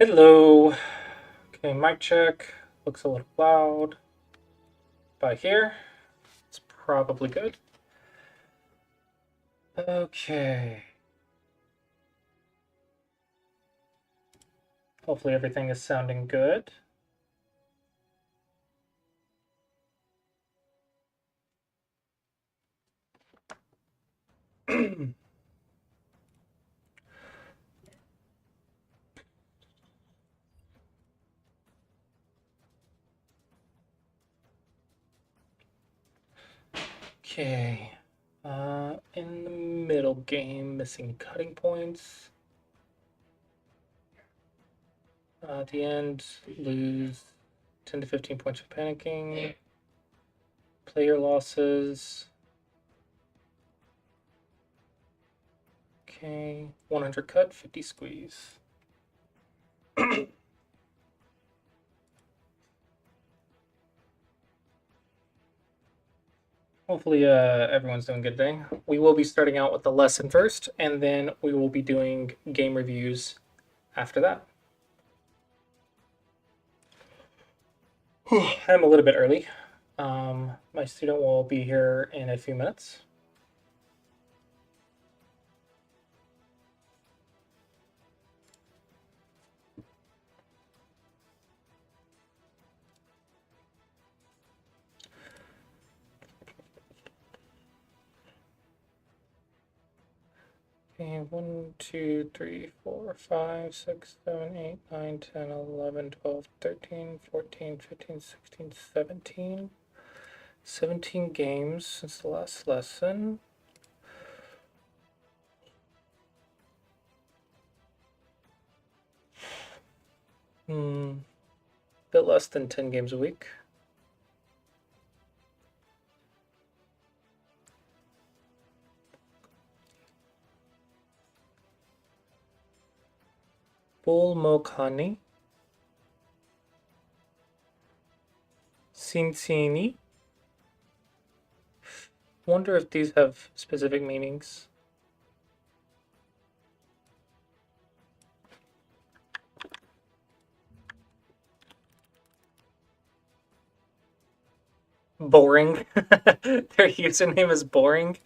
Hello. Okay, mic check. Looks a little loud. By here, it's probably good. Okay. Hopefully everything is sounding good. Okay. In the middle game, missing cutting points. At the end, lose 10 to 15 points for panicking. Player losses. Okay. 100 cut, 50 squeeze. Hopefully, everyone's doing good today. We will be starting out with the lesson first, and then we will be doing game reviews after that. I'm a little bit early. My student will be here in a few minutes. Okay, 1, 2, 3, 4, 5, 6, 7, 8, 9, 10, 11, 12, 13, 14, 15, 16, 17. 17 games since the last lesson. Bit less than 10 games a week. Bulmokani. Cincini. Wonder if these have specific meanings. Boring. Their username is boring.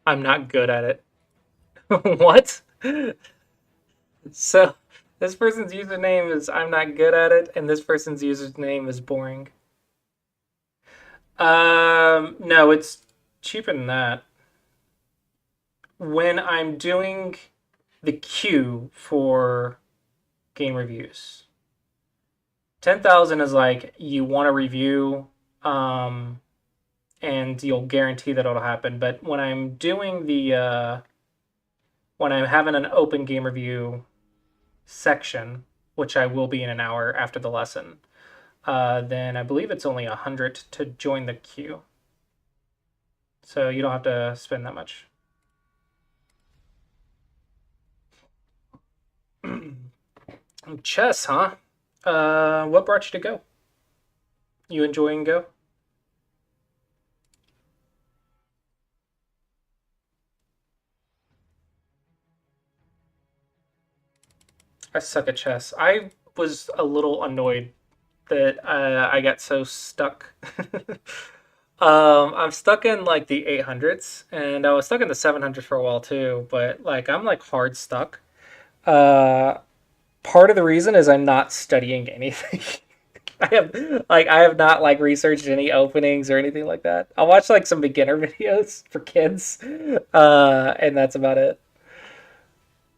I'm not good at it. What? So this person's username is I'm not good at it, and this person's username is boring. No, it's cheaper than that. When I'm doing the queue for game reviews, 10,000 is like you want to review, and you'll guarantee that it'll happen. But when I'm doing when I'm having an open game review section, which I will be in an hour after the lesson, then I believe it's only 100 to join the queue. So you don't have to spend that much. Chess, huh? What brought you to Go? You enjoying Go? I suck at chess. I was a little annoyed that I got so stuck. I'm stuck in like the 800s, and I was stuck in the 700s for a while too. But like I'm like hard stuck. Uh, Part of the reason is I'm not studying anything. I have not like researched any openings or anything like that. I'll watch like some beginner videos for kids, and that's about it.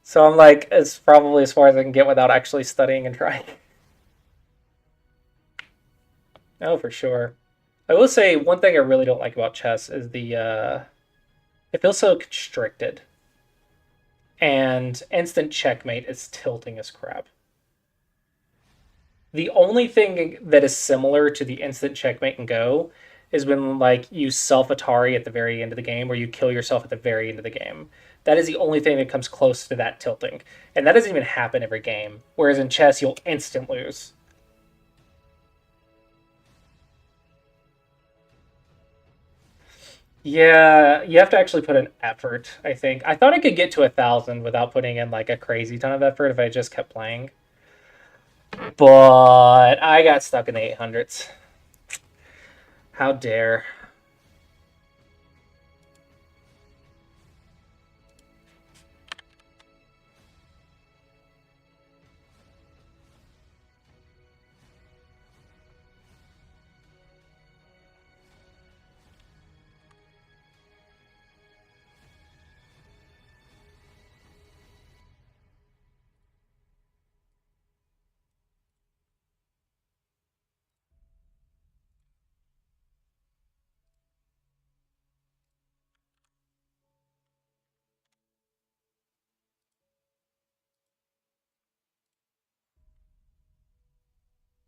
So I'm like as probably as far as I can get without actually studying and trying. Oh, for sure. I will say one thing I really don't like about chess is the it feels so constricted, and instant checkmate is tilting as crap. The only thing that is similar to the instant checkmate and go is when like you self Atari at the very end of the game, where you kill yourself at the very end of the game. That is the only thing that comes close to that tilting, and that doesn't even happen every game. Whereas in chess, you'll instant lose. Yeah, you have to actually put in effort, I think. I thought I could get to 1,000 without putting in like a crazy ton of effort if I just kept playing. But I got stuck in the 800s. How dare.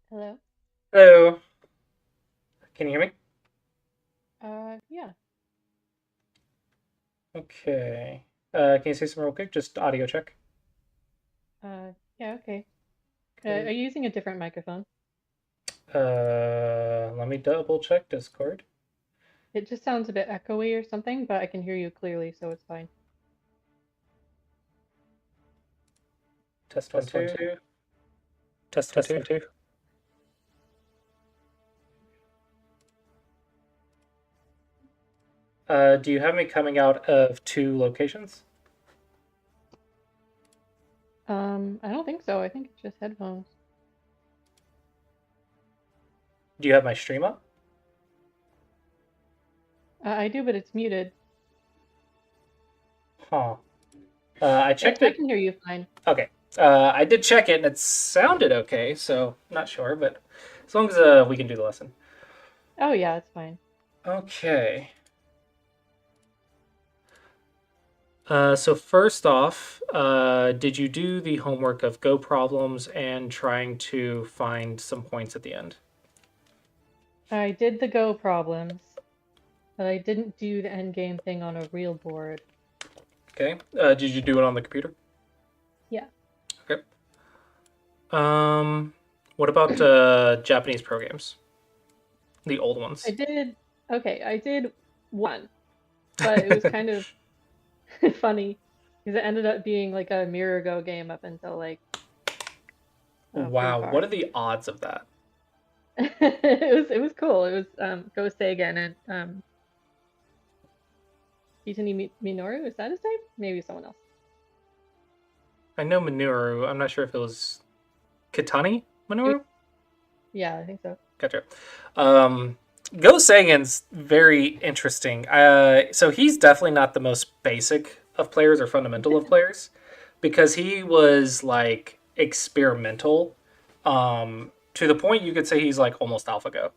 Hello? Hello. Can you hear me? Yeah. Okay. Can you say something real quick? Just audio check. Yeah, okay. Are Okay. you using a different microphone? Let me double check Discord. It just sounds a bit echoey or something, but I can hear you clearly, so it's fine. Test one, Test one, two. two. Test one, Test two. one, two. Do you have me coming out of two locations? I don't think so. I think it's just headphones. Do you have my stream up? I do, but it's muted. Huh. I checked I it. can hear you fine. Okay. I did check it and it sounded okay, so not sure, but as long as we can do the lesson. Oh, yeah, it's fine. Okay. So first off, did you do the homework of Go problems and trying to find some points at the end? I did the Go problems, but I didn't do the end game thing on a real board. Okay. Did you do it on the computer? Yeah. Okay. Um, what about Japanese programs? The old I ones. did, okay, I did one, but it was kind of funny because it ended up being like a mirror Go game up until like pretty Wow, what far. are the odds of that? It was cool. It was Go Seigen and Minoru. Is that his name? Maybe someone else. I know Minoru. I'm not sure if it was Kitani It was, Minoru. yeah, I think so. Gotcha. Um, Go Sagan's very interesting. So he's definitely not the most basic of players or fundamental of players because he was like experimental to the point you could say he's like almost AlphaGo.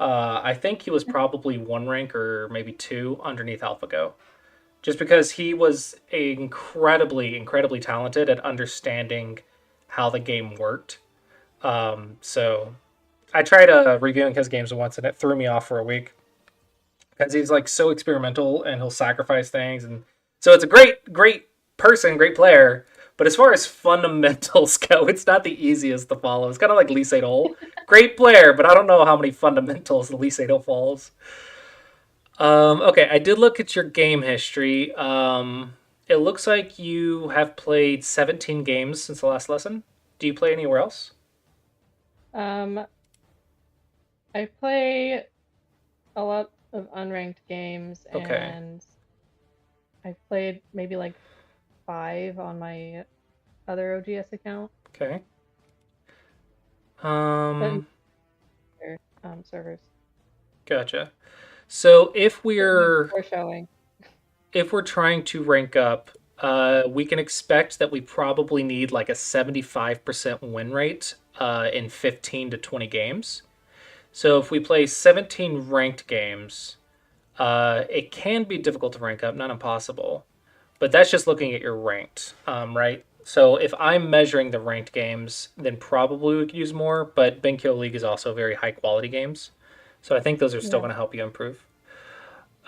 I think he was probably one rank or maybe two underneath AlphaGo, just because he was incredibly, incredibly talented at understanding how the game worked. So I tried reviewing his games once, and it threw me off for a week because he's like so experimental and he'll sacrifice things, and so it's a great, great person, great player. But as far as fundamentals go, it's not the easiest to follow. It's kind of like Lee Sedol. Great player, but I don't know how many fundamentals Lee Sedol follows. Okay, I did look at your game history. It looks like you have played 17 games since the last lesson. Do you play anywhere else? Um, I play a lot of unranked games, Okay. and I've played maybe like five on my other OGS account, Okay. but Um, servers. Gotcha. So Certainly before showing. if we're trying to rank up, we can expect that we probably need like a 75% win rate in 15 to 20 games. So if we play 17 ranked games, it can be difficult to rank up, not impossible. But that's just looking at your ranked, right? So if I'm measuring the ranked games, then probably we could use more. But Benkyo League is also very high quality games, so I think those are still Yeah. going to help you improve.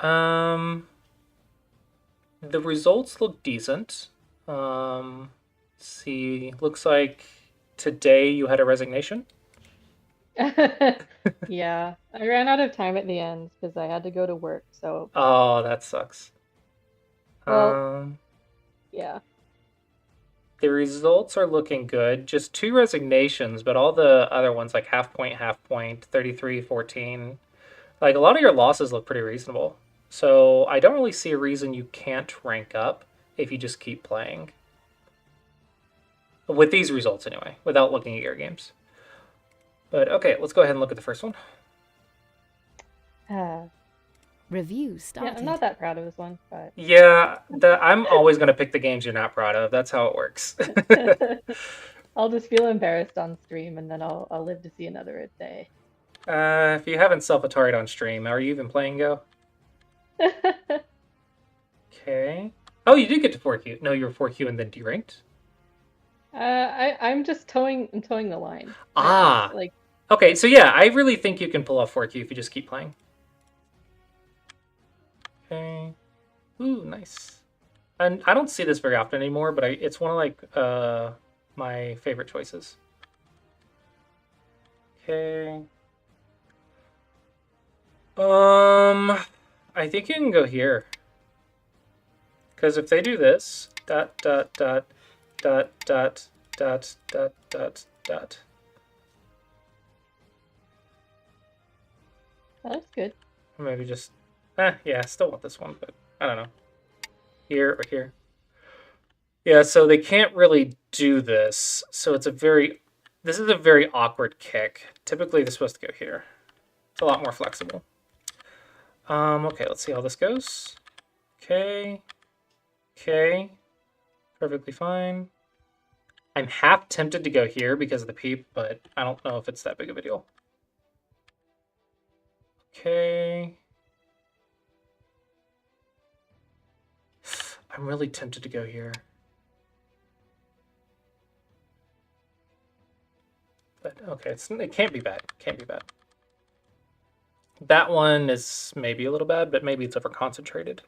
Um, the results look decent. See, looks like today you had a resignation. Yeah, I ran out of time at the end because I had to go to work. So, Oh, that sucks. well, Um, yeah. the results are looking good. Just two resignations, but all the other ones like half point, 33, 14. Like a lot of your losses look pretty reasonable. So I don't really see a reason you can't rank up if you just keep playing. With these results anyway, without looking at your games. But okay, let's go ahead and look at the first one. Uh, Review yeah, I'm started. not that proud of this one, but Yeah, I'm always going to pick the games you're not proud of. That's how it works. I'll just feel embarrassed on stream and then I'll live to see another day. If you haven't self-ataried on stream, are you even playing Go? Okay. Oh, you did get to 4Q. No, you were 4Q and then deranked? I'm just towing the line right now. Ah. Like, Okay, so yeah, I really think you can pull off 4Q if you just keep playing. Okay. Ooh, nice. And I don't see this very often anymore, but it's one of like my favorite choices. Okay. I think you can go here. Because if they do this, dot, dot, dot, dot, dot, dot, dot, dot, dot. that looks good. Maybe just, yeah, I still want this one, but I don't know. Here or here. Yeah, so they can't really do this. So this is a very awkward kick. Typically, they're supposed to go here. It's a lot more flexible. Okay, let's see how this goes. Okay. Okay. Perfectly fine. I'm half tempted to go here because of the peep, but I don't know if it's that big of a deal. Okay. I'm really tempted to go here. But okay, it can't be bad. Can't be bad. That one is maybe a little bad, but maybe it's over concentrated.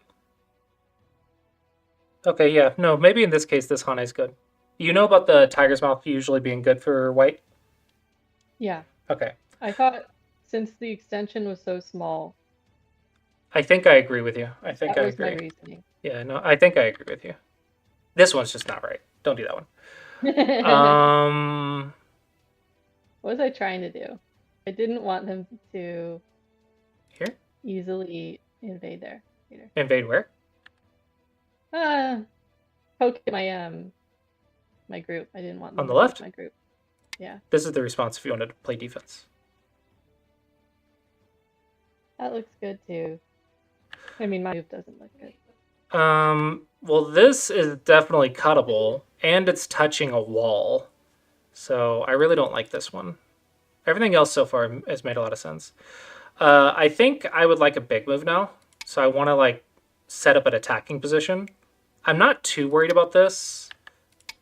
Okay, yeah. No, maybe in this case, this Hane is good. You know about the tiger's mouth usually being good for white? Yeah, Okay. I thought since the extension was so small, I think I agree with you. I think that I was my agree. reasoning. Yeah, no, I think I agree with you. This one's just not right. Don't do that one. What was I trying to do? I didn't want them to Here? easily invade there later. Invade where? Ah, poke at my group. I didn't want On them the to poke left? my group. Yeah, This is the response if you wanted to play defense. that looks good too. I mean, my move doesn't look good. Well, this is definitely cuttable, and it's touching a wall. So I really don't like this one. Everything else so far has made a lot of sense. I think I would like a big move now. So I want to like set up an attacking position. I'm not too worried about this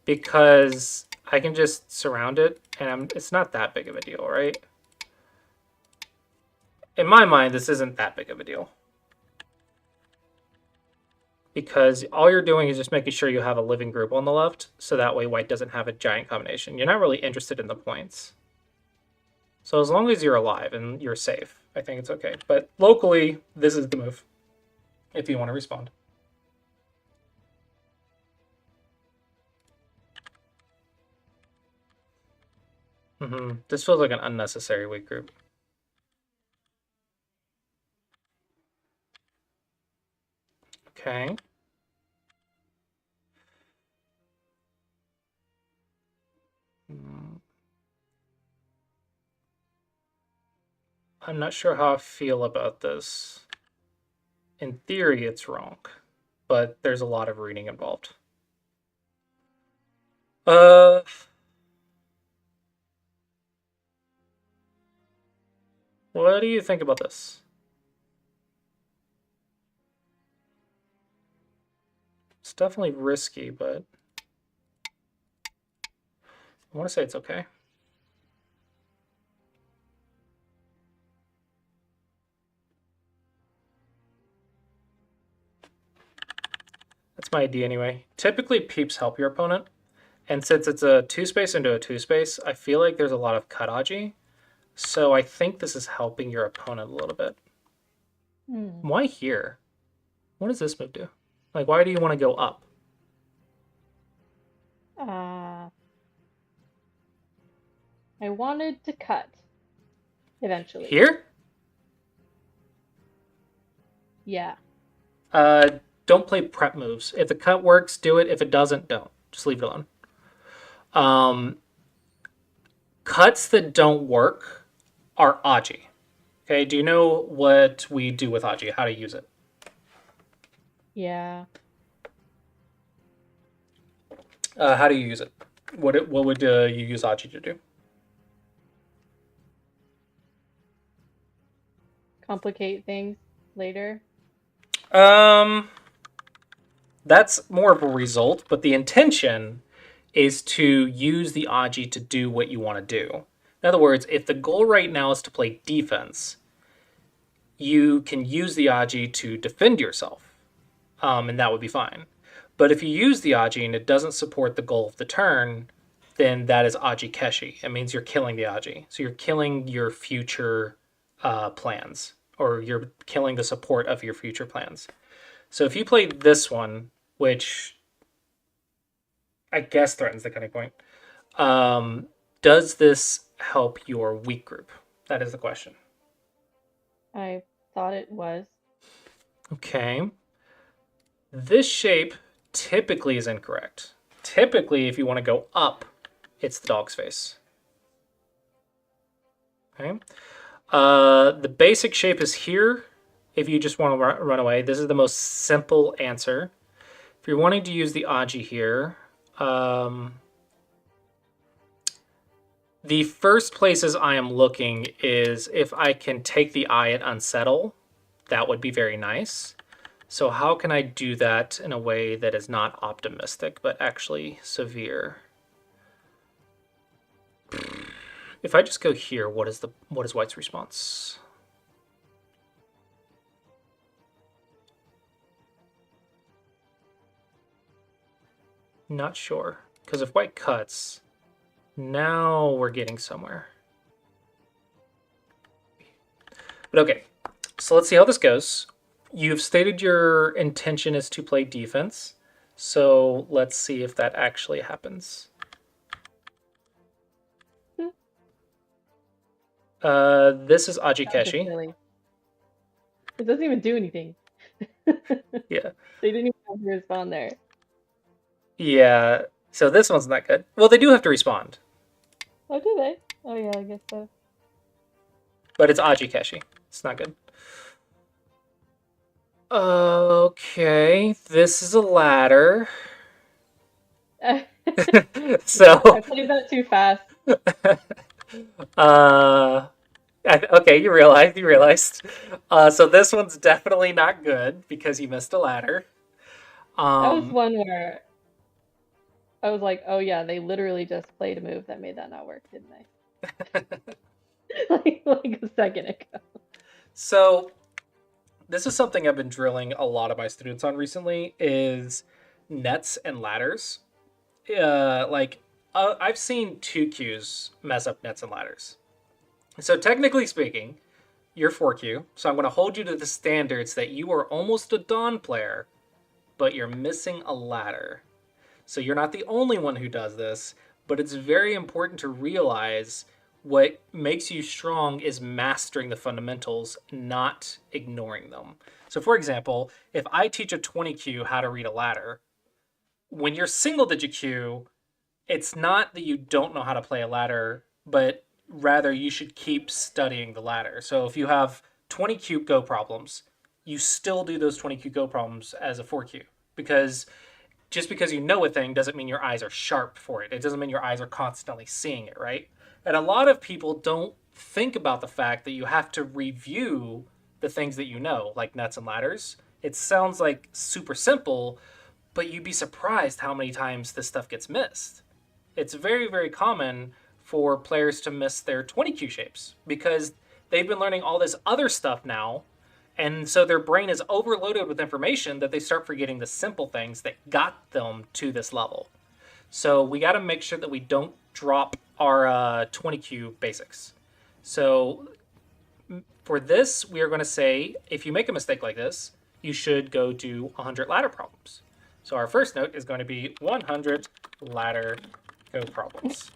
because I can just surround it, and it's not that big of a deal, right? In my mind, this isn't that big of a deal. Because all you're doing is just making sure you have a living group on the left, so that way white doesn't have a giant combination. You're not really interested in the points. So as long as you're alive and you're safe, I think it's okay. But locally, this is the move if you want to respond. This feels like an unnecessary weak group. Okay. I'm not sure how I feel about this. In theory, it's wrong, but there's a lot of reading involved. Uh, what do you think about this? It's definitely risky, but I want to say it's okay. That's my idea anyway. Typically, peeps help your opponent. And since it's a two space into a two space, I feel like there's a lot of cut-aji. So I think this is helping your opponent a little bit. Hmm. Why here? What does this move do? Like, why do you want to go up? Uh, I wanted to cut eventually. Here? Yeah. Uh, don't play prep moves. If the cut works, do it. If it doesn't, don't. Just leave it alone. Um, Cuts that don't work are Aji. Okay, do you know what we do with Aji? How to use it? Yeah. How do you use it? What would you use Aji to do? Complicate things later. Um, that's more of a result, but the intention is to use the Aji to do what you want to do. In other words, if the goal right now is to play defense, you can use the Aji to defend yourself, and that would be fine. But if you use the Aji and it doesn't support the goal of the turn, then that is Aji Keshi. It means you're killing the Aji. So you're killing your future plans, or you're killing the support of your future plans. So if you play this one, which I guess threatens the cutting point, um, does this help your weak group? That is the question. I thought it was. Okay. This shape typically is incorrect. Typically, if you want to go up, it's the dog's face. Okay. The basic shape is here. If you just want to run away, this is the most simple answer. If you're wanting to use the Aji here, the first places I am looking is if I can take the eye at Unsettle. That would be very nice. So how can I do that in a way that is not optimistic, but actually severe? If I just go here, what is White's response? Not sure. Because if White cuts, now we're getting somewhere. But okay, so let's see how this goes. You've stated your intention is to play defense. So let's see if that actually happens. This is That was just Ajikeshi. silly. It doesn't even do anything. Yeah. They didn't even have to respond there. Yeah. So this one's not good. Well, they do have to respond, Oh, do they? Oh, yeah, I guess so. but it's Ajikeshi. It's not good. Okay, this is a ladder. I So, played that too fast. uh, okay, you realized. So this one's definitely not good because you missed a ladder. That was Um, one where I was like, oh, yeah, they literally just played a move that made that not work, didn't they? like a second ago. so this is something I've been drilling a lot of my students on recently is nets and ladders. Like I've seen 2Qs mess up nets and ladders. So technically speaking, you're 4Q. So I'm going to hold you to the standards that you are almost a Dawn player, but you're missing a ladder. So you're not the only one who does this, but it's very important to realize what makes you strong is mastering the fundamentals, not ignoring them. So, for example, if I teach a 20Q how to read a ladder, when you're single digit Q, it's not that you don't know how to play a ladder, but rather you should keep studying the ladder. So, if you have 20Q Go problems, you still do those 20Q Go problems as a 4Q because just because you know a thing doesn't mean your eyes are sharp for it. It doesn't mean your eyes are constantly seeing it, right? And a lot of people don't think about the fact that you have to review the things that you know, like nuts and ladders. It sounds like super simple, but you'd be surprised how many times this stuff gets missed. It's very, very common for players to miss their 20Q shapes because they've been learning all this other stuff now and so their brain is overloaded with information that they start forgetting the simple things that got them to this level. So we got to make sure that we don't drop our 20Q basics. So for this, we are going to say if you make a mistake like this, you should go do 100 ladder problems. So our first note is going to be 100 ladder go problems.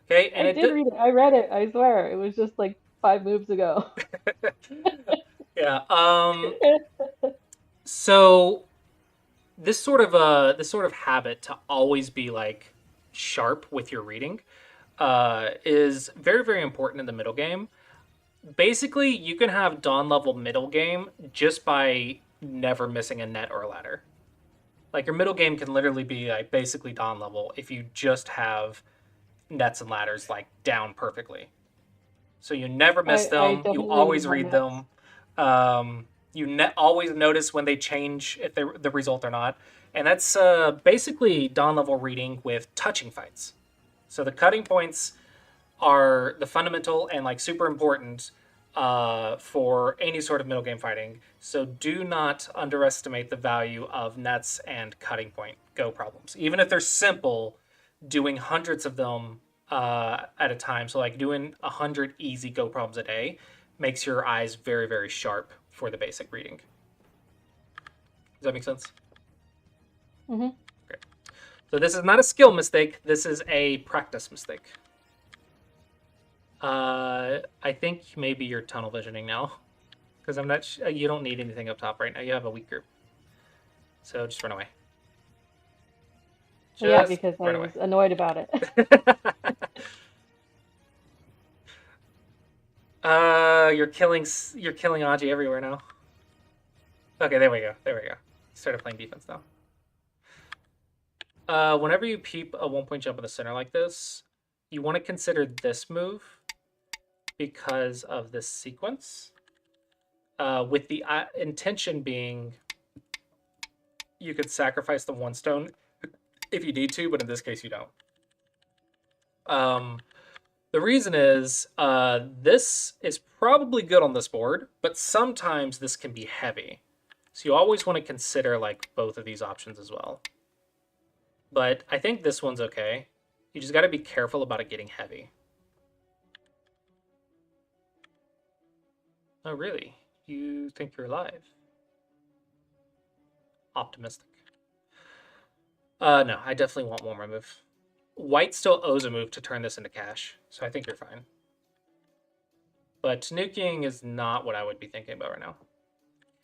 Okay, and I did read it. I read it. I swear. It was just like 5 moves ago. yeah. So this sort of habit to always be like sharp with your reading is very very important in the middle game. Basically, you can have dawn level middle game just by never missing a net or a ladder. Like your middle game can literally be like basically dawn level if you just have nets and ladders like down perfectly. So you never miss I them. You definitely need always more read nets. them. Always notice when they change if they're the result or not. And that's basically dawn level reading with touching fights. So the cutting points are the fundamental and like super important for any sort of middle game fighting. So do not underestimate the value of nets and cutting point go problems. Even if they're simple, doing hundreds of them at a time. So like doing 100 easy go problems a day makes your eyes very very sharp for the basic reading. Does that make sense? Hmm. Okay. So this is not a skill mistake. This is a practice mistake. I think maybe you're tunnel visioning now, because I'm not. You don't need anything up top right now. You have a weak group, so just run away. Yeah, Just because run I away. was annoyed about it. You're killing Aji everywhere now. Okay, there we go. There we go. Started playing defense now. Whenever you peep a 1 point jump in the center like this, you want to consider this move because of this sequence. With the intention being you could sacrifice the 1 stone if you need to, but in this case you don't. The reason is this is probably good on this board, but sometimes this can be heavy. So you always want to consider like both of these options as well. But I think this one's okay. You just got to be careful about it getting heavy. Oh, really? You think you're alive? Optimistic. No, I definitely want one more move. White still owes a move to turn this into cash, so I think you're fine. But nuking is not what I would be thinking about right now.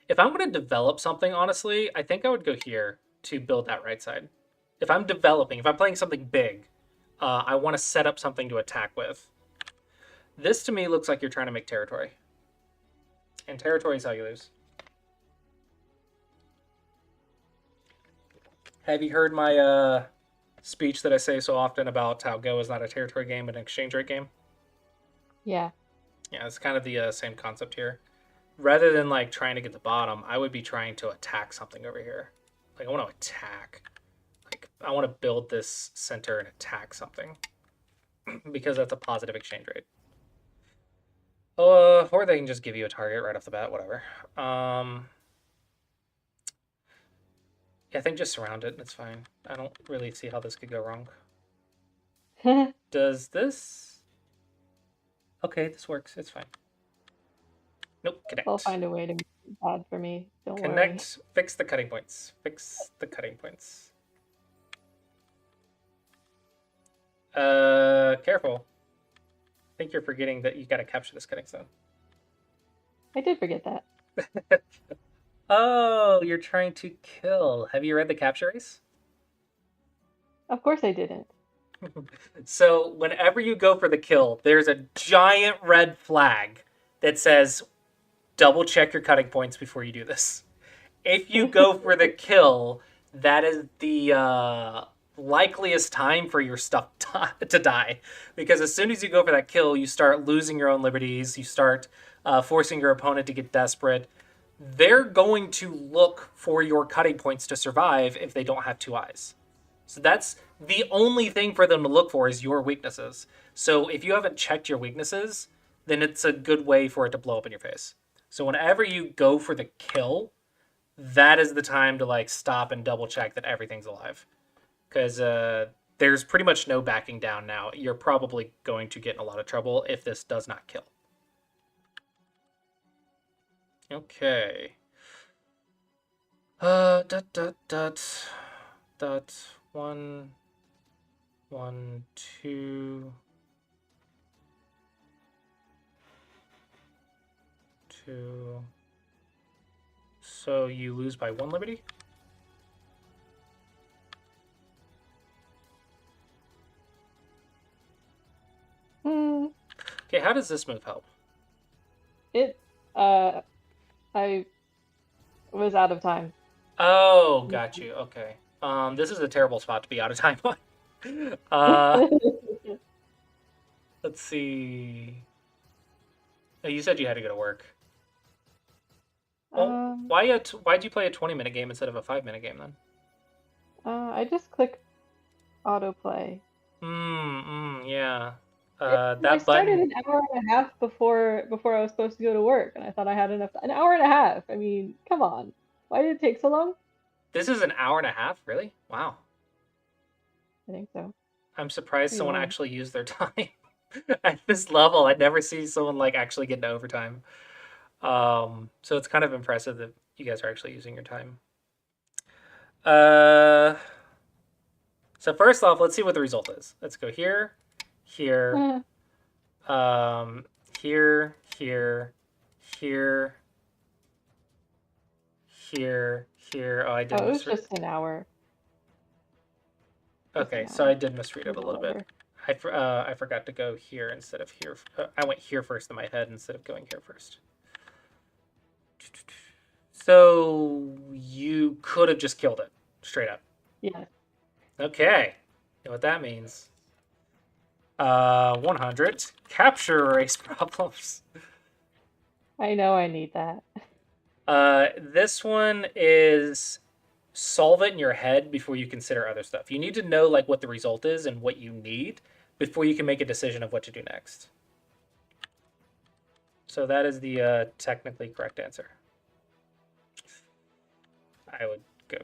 If I'm going to develop something, honestly, I think I would go here to build that right side. If I'm developing, if I'm playing something big, I want to set up something to attack with. This to me looks like you're trying to make territory. And territory is how you lose. Have you heard my speech that I say so often about how Go is not a territory game but an exchange rate game? Yeah. Yeah, it's kind of the same concept here. Rather than like trying to get the bottom, I would be trying to attack something over here. Like I want to attack. Like I want to build this center and attack something because that's a positive exchange rate. Or they can just give you a target right off the bat, whatever. Yeah, I think just surround it. It's fine. I don't really see how this could go wrong. Does this? Okay, this works. It's fine. Nope. They'll Connect. find a way to make it bad for me. Don't worry. Connect. Fix the cutting points. Fix the cutting points. Careful. I think you're forgetting that you gotta capture this cutting stone. I did forget that. Oh, you're trying to kill. Have you read the capture race? Of course I didn't. So whenever you go for the kill, there's a giant red flag that says double check your cutting points before you do this. If you go for the kill, that is the likeliest time for your stuff to die. Because as soon as you go for that kill, you start losing your own liberties, you start forcing your opponent to get desperate. They're going to look for your cutting points to survive if they don't have 2 eyes. So that's the only thing for them to look for is your weaknesses. So if you haven't checked your weaknesses, then it's a good way for it to blow up in your face. So whenever you go for the kill, that is the time to like stop and double check that everything's alive, because there's pretty much no backing down now. You're probably going to get in a lot of trouble if this does not kill. Okay. Dot, one, one, two, two. So you lose by 1 liberty? Hmm. Okay, how does this move help? It. I was out of time. Oh, got you. Okay. This is a terrible spot to be out of time on. uh, let's see. Oh, you said you had to go to work. Well, um. why'd you play a 20-minute game instead of a 5-minute game then? I just clicked autoplay. Yeah. I That started button. an hour and a half before I was supposed to go to work, and I thought I had enough. An hour and a half. I mean, come on. Why did it take so long? This is an hour and a half, really? Wow. I think so. I'm surprised Maybe someone longer. actually used their time at this level. I never see someone like actually get into overtime. So it's kind of impressive that you guys are actually using your time. Uh, so first off, let's see what the result is. Let's go here, here, um, here, here, here, here. Oh, I did Oh, it was misread. just an hour. Just Okay, an so I hour. did misread it a Maybe a little little bit. over. I forgot to go here instead of here. I went here first in my head instead of going here first. So you could have just killed it straight up. Yes. Okay, you know what that means. 100 capture erase problems. I know I need that. This one is solve it in your head before you consider other stuff. You need to know like what the result is and what you need before you can make a decision of what to do next. So that is the technically correct answer. I would go.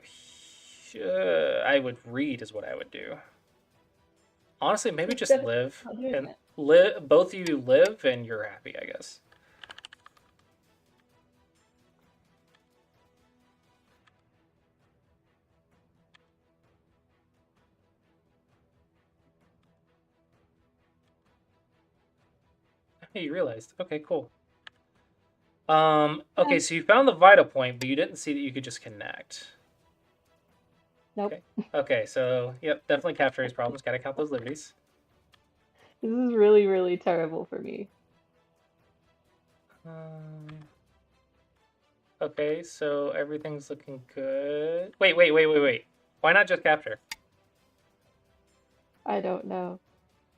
I would read is what I would do. Honestly, maybe just Instead live of doing and it. live. Both of you live and you're happy, I guess. Hey, you realized. Okay, cool. Eh, Okay, so you found the vital point, but you didn't see that you could just connect. nope. Okay. Okay, so yep, definitely capture these problems. Gotta count those liberties. This is really, really terrible for me. Um, okay, so everything's looking good. Wait. Why not just capture? I don't know.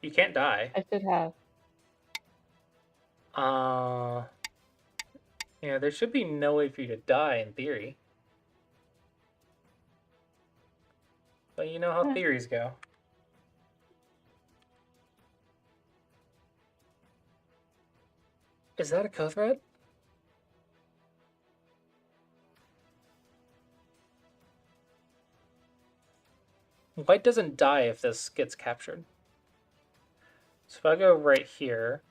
You can't die. I should have. Uh, yeah, there should be no way for you to die in theory. But you know how Eh, theories go. Is that a co-thread? White doesn't die if this gets captured. So if I go right here,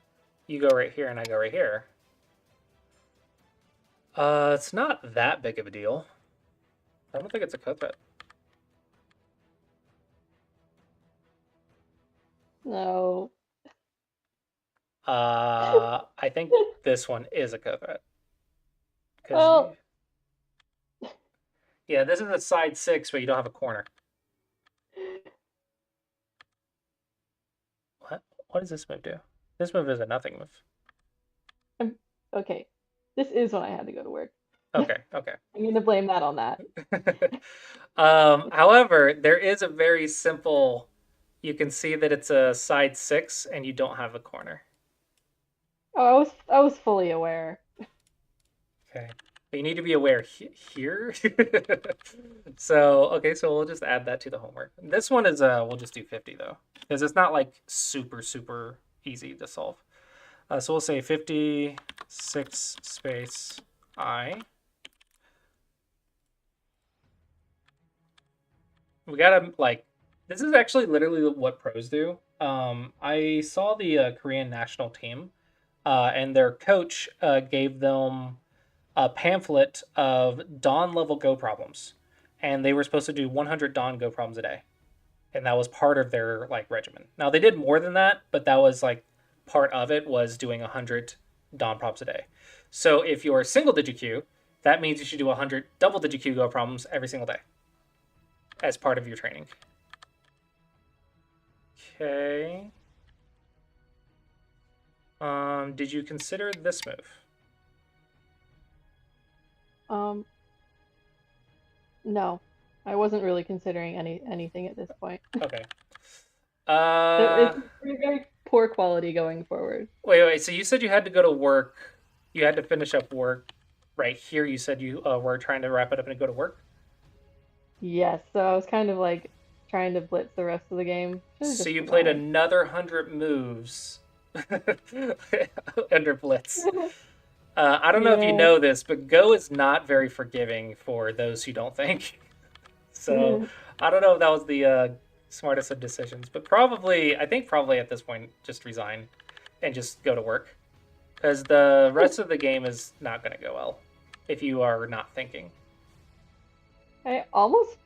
you go right here, and I go right here. It's not that big of a deal. I don't think it's a co-thread. no. I think this one is a co-thread. Because, Well, yeah, this is a side 6, but you don't have a corner. What? What does this move do? This move is a nothing move. I'm, okay. This is when I had to go to work. Okay, okay. I'm gonna blame that on that. However, there is a very simple. You can see that it's a side 6, and you don't have a corner. Oh, I was fully aware. Okay. But you need to be aware here. So, okay, so we'll just add that to the homework. This one is we'll just do 50 though. Because it's not like super easy to solve. So we'll say 56 space I. We gotta like This is actually literally what pros do. I saw the Korean national team, and their coach gave them a pamphlet of dawn level Go problems, and they were supposed to do 100 dawn Go problems a day, and that was part of their like regimen. Now they did more than that, but that was like part of it was doing 100 dawn problems a day. So if you're single digit Q, that means you should do 100 double digit Q Go problems every single day as part of your training. Okay. Did you consider this move? Um, no, I wasn't really considering anything at this point. Okay. It's very, very poor quality going forward. Wait. So you said you had to go to work. You had to finish up work right here. You said you were trying to wrap it up and go to work. Yes, so I was kind of like trying to blitz the rest of the game. Should have So just you played survived. another 100 moves under Blitz. I don't know if you Yeah. know this, but Go is not very forgiving for those who don't think. So I don't know if that was the smartest of decisions, but probably I think probably at this point just resign and just go to work because the rest of the game is not going to go well if you are not thinking. I almost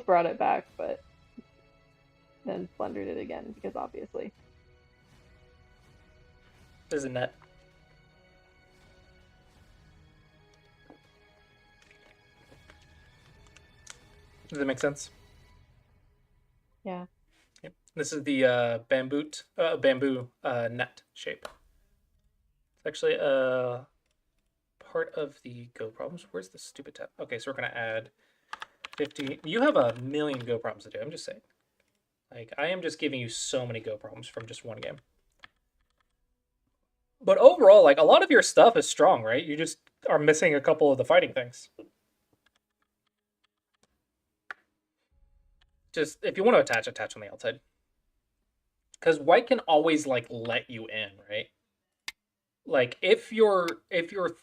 brought it back, but then blundered it again because obviously. Isn't that? Does that make sense? Yeah. Yep. This is the bamboo net shape. It's actually part of the Go problems. Where's the stupid tab? Okay, so we're gonna add 50. You have a million Go problems to do. I'm just saying. Like I am just giving you so many Go problems from just one game. But overall, like a lot of your stuff is strong, right? You just are missing a couple of the fighting things. Just if you want to attach on the outside. Because white can always like let you in, right? Like if you're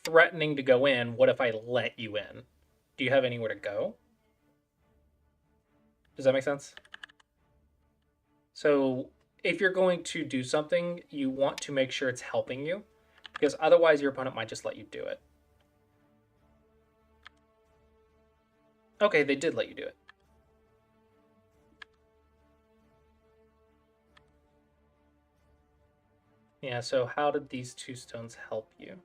threatening to go in, what if I let you in? Do you have anywhere to go? Does that make sense? So if you're going to do something, you want to make sure it's helping you, because otherwise your opponent might just let you do it. Okay, they did let you do it. Yeah, so how did these two stones help you?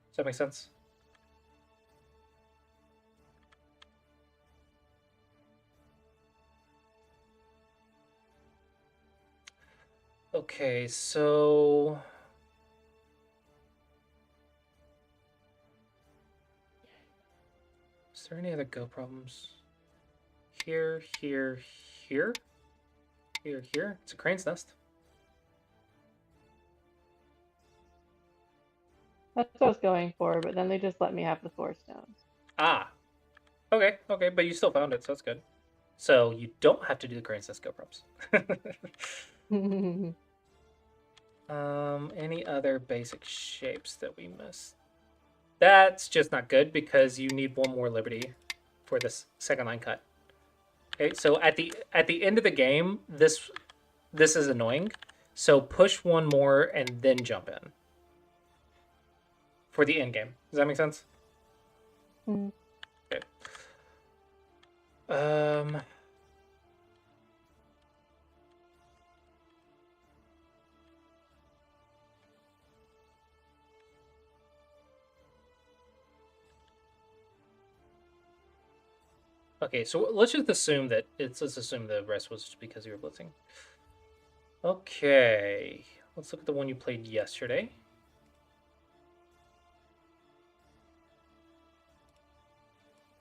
Does that make sense? Okay, so is there any other Go problems? Here, here, here, here, here. It's a crane's nest. That's what I was going for, but then they just let me have the 4 stones. Ah, okay, but you still found it, so that's good. So you don't have to do the crane's nest Go problems. Any other basic shapes that we missed? That's just not good because you need one more liberty for this second line cut. Okay, so at the end of the game, this is annoying. So push one more and then jump in for the end game. Does that make sense? Okay. Um. Okay, so let's just assume that let's assume the rest was just because you were blitzing. Okay, let's look at the one you played yesterday.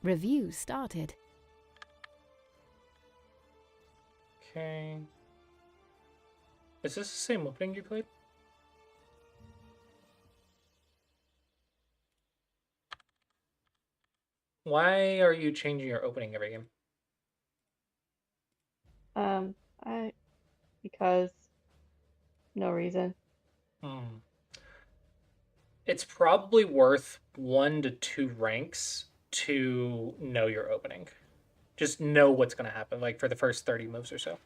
Review started. Okay. Is this the same opening you played? Why are you changing your opening every game? I because no reason. Hmm. It's probably worth 1 to 2 ranks to know your opening. Just know what's going to happen, like for the first 30 moves or so.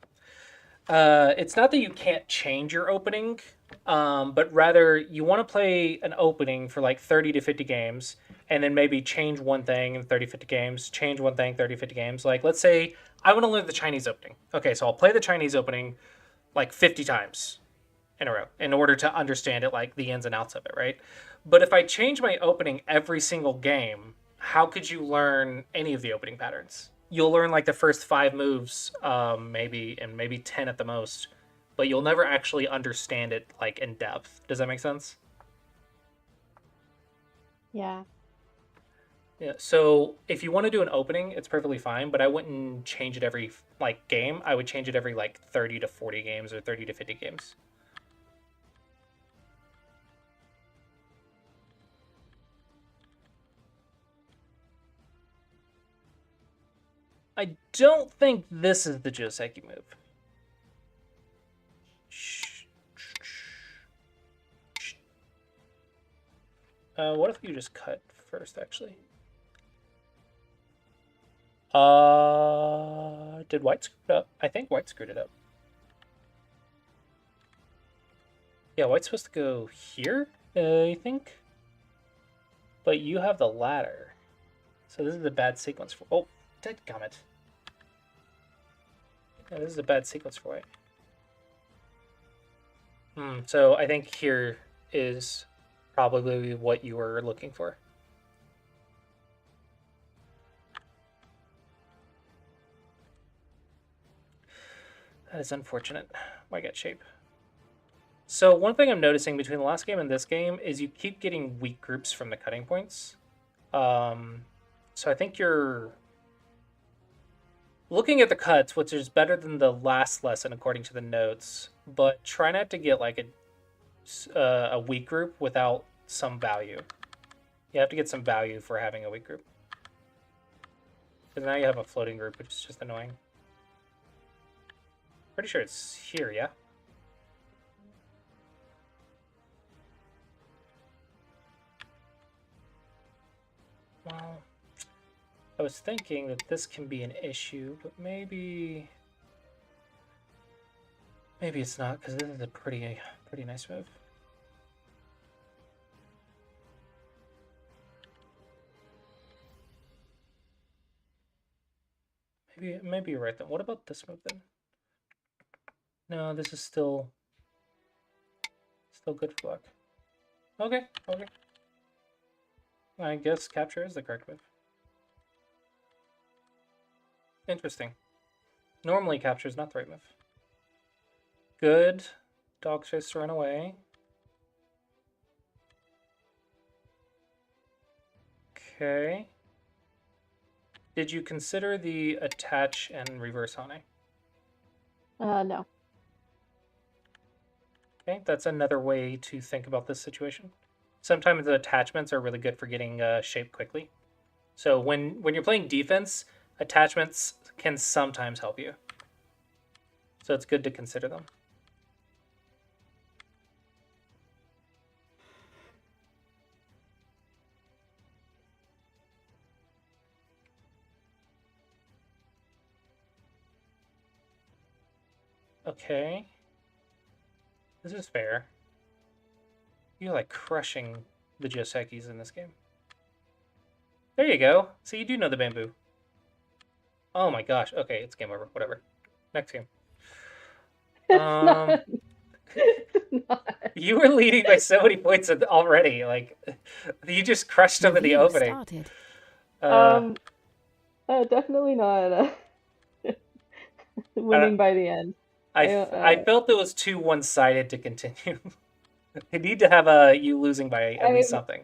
It's not that you can't change your opening, but rather you want to play an opening for like 30 to 50 games, and then maybe change one thing in 30, 50 games, change one thing, 30, 50 games. Like, let's say I want to learn the Chinese opening. Okay, so I'll play the Chinese opening like 50 times in a row in order to understand it, like the ins and outs of it, right? But if I change my opening every single game, how could you learn any of the opening patterns? You'll learn like the first 5 moves, maybe, and maybe 10 at the most, but you'll never actually understand it like in depth. Does that make sense? Yeah. Yeah. So if you want to do an opening, it's perfectly fine, but I wouldn't change it every like game. I would change it every like 30 to 40 games or 30 to 50 games. I don't think this is the Joseki move. What if you just cut first, actually? Did White screw it up? I think White screwed it up. Yeah, White's supposed to go here, I think. But you have the ladder. So this is a bad sequence for... Oh, dadgummit. Yeah, this is a bad sequence for White. So I think here is probably what you were looking for. That is unfortunate. Why get shape? So one thing I'm noticing between the last game and this game is you keep getting weak groups from the cutting points. So I think you're looking at the cuts, which is better than the last lesson according to the notes, but try not to get like a weak group without some value. You have to get some value for having a weak group. Because now you have a floating group, which is just annoying. Pretty sure it's here, yeah? Well, I was thinking that this can be an issue, but maybe it's not, because this is a pretty nice move. Maybe you're right then. What about this move then? No, this is still good for luck. Okay. I guess capture is the correct move. Interesting. Normally capture is not the right move. Good. Dog tries to run away. Okay. Did you consider the attach and reverse Hane? No. Okay, that's another way to think about this situation. Sometimes the attachments are really good for getting shape quickly. So when you're playing defense, attachments can sometimes help you. So it's good to consider them. Okay. This is fair. You're like crushing the Josekis in this game. There you go. So you do know the bamboo. Oh my gosh. Okay, it's game over. Whatever. Next game. It's not. It's not. You were leading by so many points already. Like, you just crushed them in the Review opening. started. Definitely not winning by the end. I felt it was too one-sided to continue. I need to have you losing by at least something.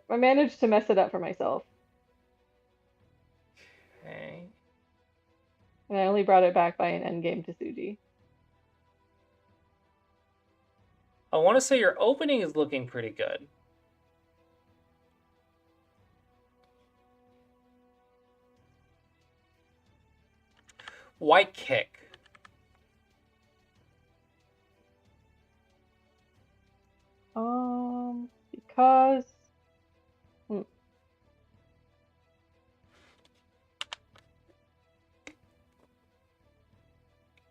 I managed to mess it up for myself. Okay. And I only brought it back by an endgame to Suji. I want to say your opening is looking pretty good. Why kick? Because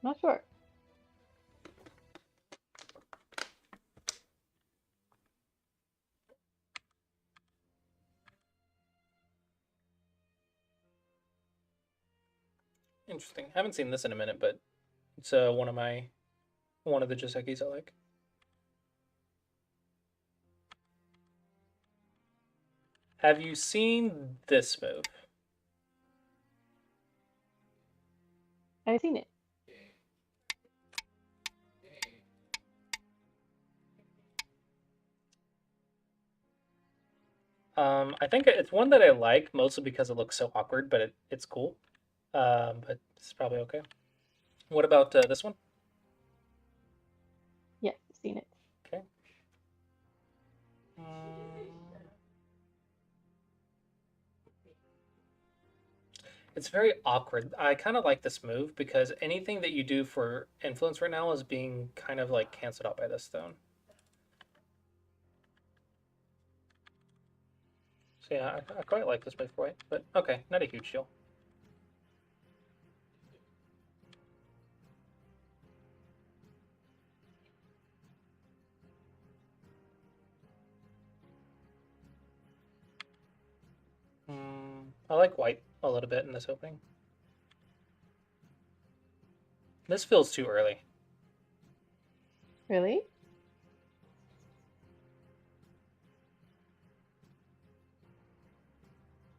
Not sure. Interesting. I haven't seen this in a minute, but it's one of the Josekis I like. Have you seen this move? I've seen it. I think it's one that I like mostly because it looks so awkward, but it's cool. But it's probably okay. What about this one? Yes, I've seen it. Okay. Mm, it's very awkward. I kind of like this move because anything that you do for influence right now is being kind of like canceled out by this stone. So yeah, I quite like this move for white, but okay, not a huge deal. I like white a little bit in this opening. This feels too early. Really?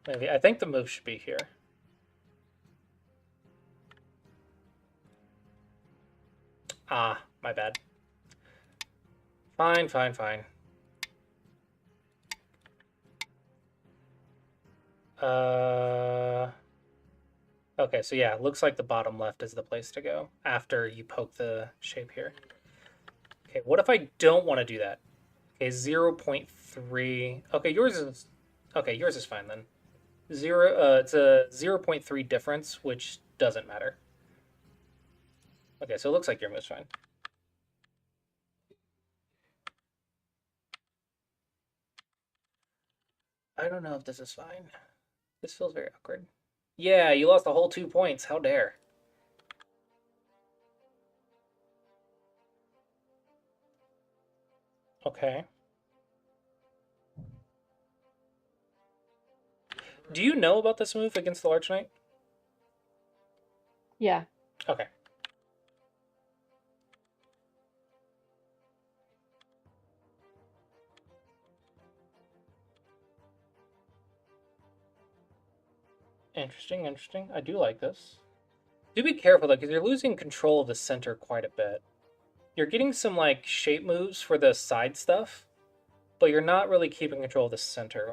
Maybe. I think the move should be here. Ah, my bad. Fine, fine, fine. Okay, so yeah, it looks like the bottom left is the place to go after you poke the shape here. Okay, what if I don't want to do that? Okay, 0.3. Okay, yours is fine then. It's a 0.3 difference, which doesn't matter. Okay, so it looks like your move's fine. I don't know if this is fine. This feels very awkward. Yeah, you lost a whole 2 points. How dare. Okay. Do you know about this move against the Large Knight? Yeah. Okay. Interesting, interesting. I do like this. Do be careful though, because you're losing control of the center quite a bit. You're getting some like shape moves for the side stuff, but you're not really keeping control of the center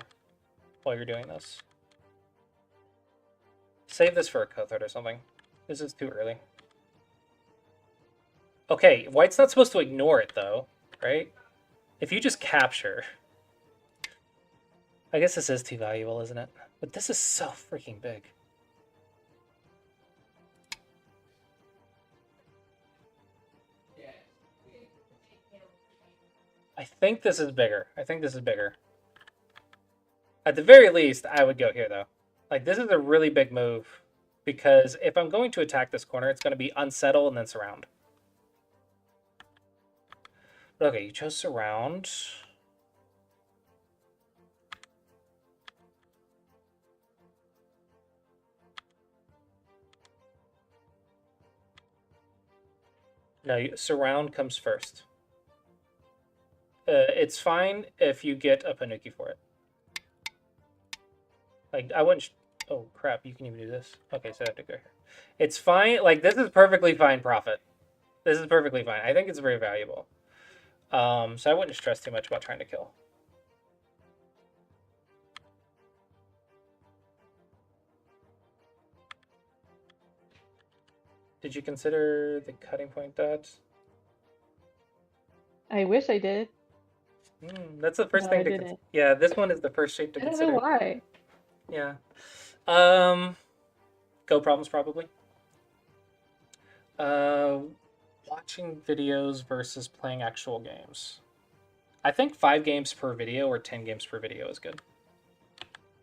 while you're doing this. Save this for a Kothard or something. This is too early. Okay, white's not supposed to ignore it though, right? If you just capture... I guess this is too valuable, isn't it? But this is so freaking big. I think this is bigger. I think this is bigger. At the very least, I would go here, though. Like, this is a really big move. Because if I'm going to attack this corner, it's going to be unsettle and then surround. Okay, you chose surround. No, surround comes first. It's fine if you get a Panuki for it. Like, I wouldn't... Oh, crap, you can even do this. Okay, so I have to go here. It's fine. Like, this is perfectly fine profit. This is perfectly fine. I think it's very valuable. So I wouldn't stress too much about trying to kill. Did you consider the cutting point dot? I wish I did. That's the first No, thing I to didn't. consider. Yeah, this one is the first shape to I don't know consider. why. Yeah. Go problems probably. Watching videos versus playing actual games. I think 5 games per video or 10 games per video is good.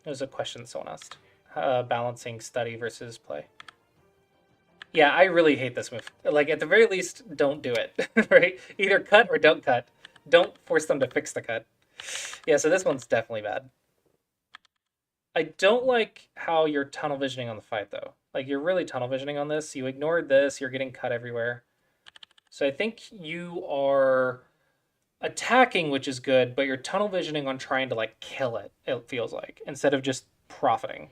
It was a question someone asked. Balancing study versus play. Yeah, I really hate this move. Like, at the very least, don't do it, right? Either cut or don't cut. Don't force them to fix the cut. Yeah, so this one's definitely bad. I don't like how you're tunnel visioning on the fight, though. Like, you're really tunnel visioning on this. You ignored this, you're getting cut everywhere. So I think you are attacking, which is good, but you're tunnel visioning on trying to, like, kill it, it feels like, instead of just profiting.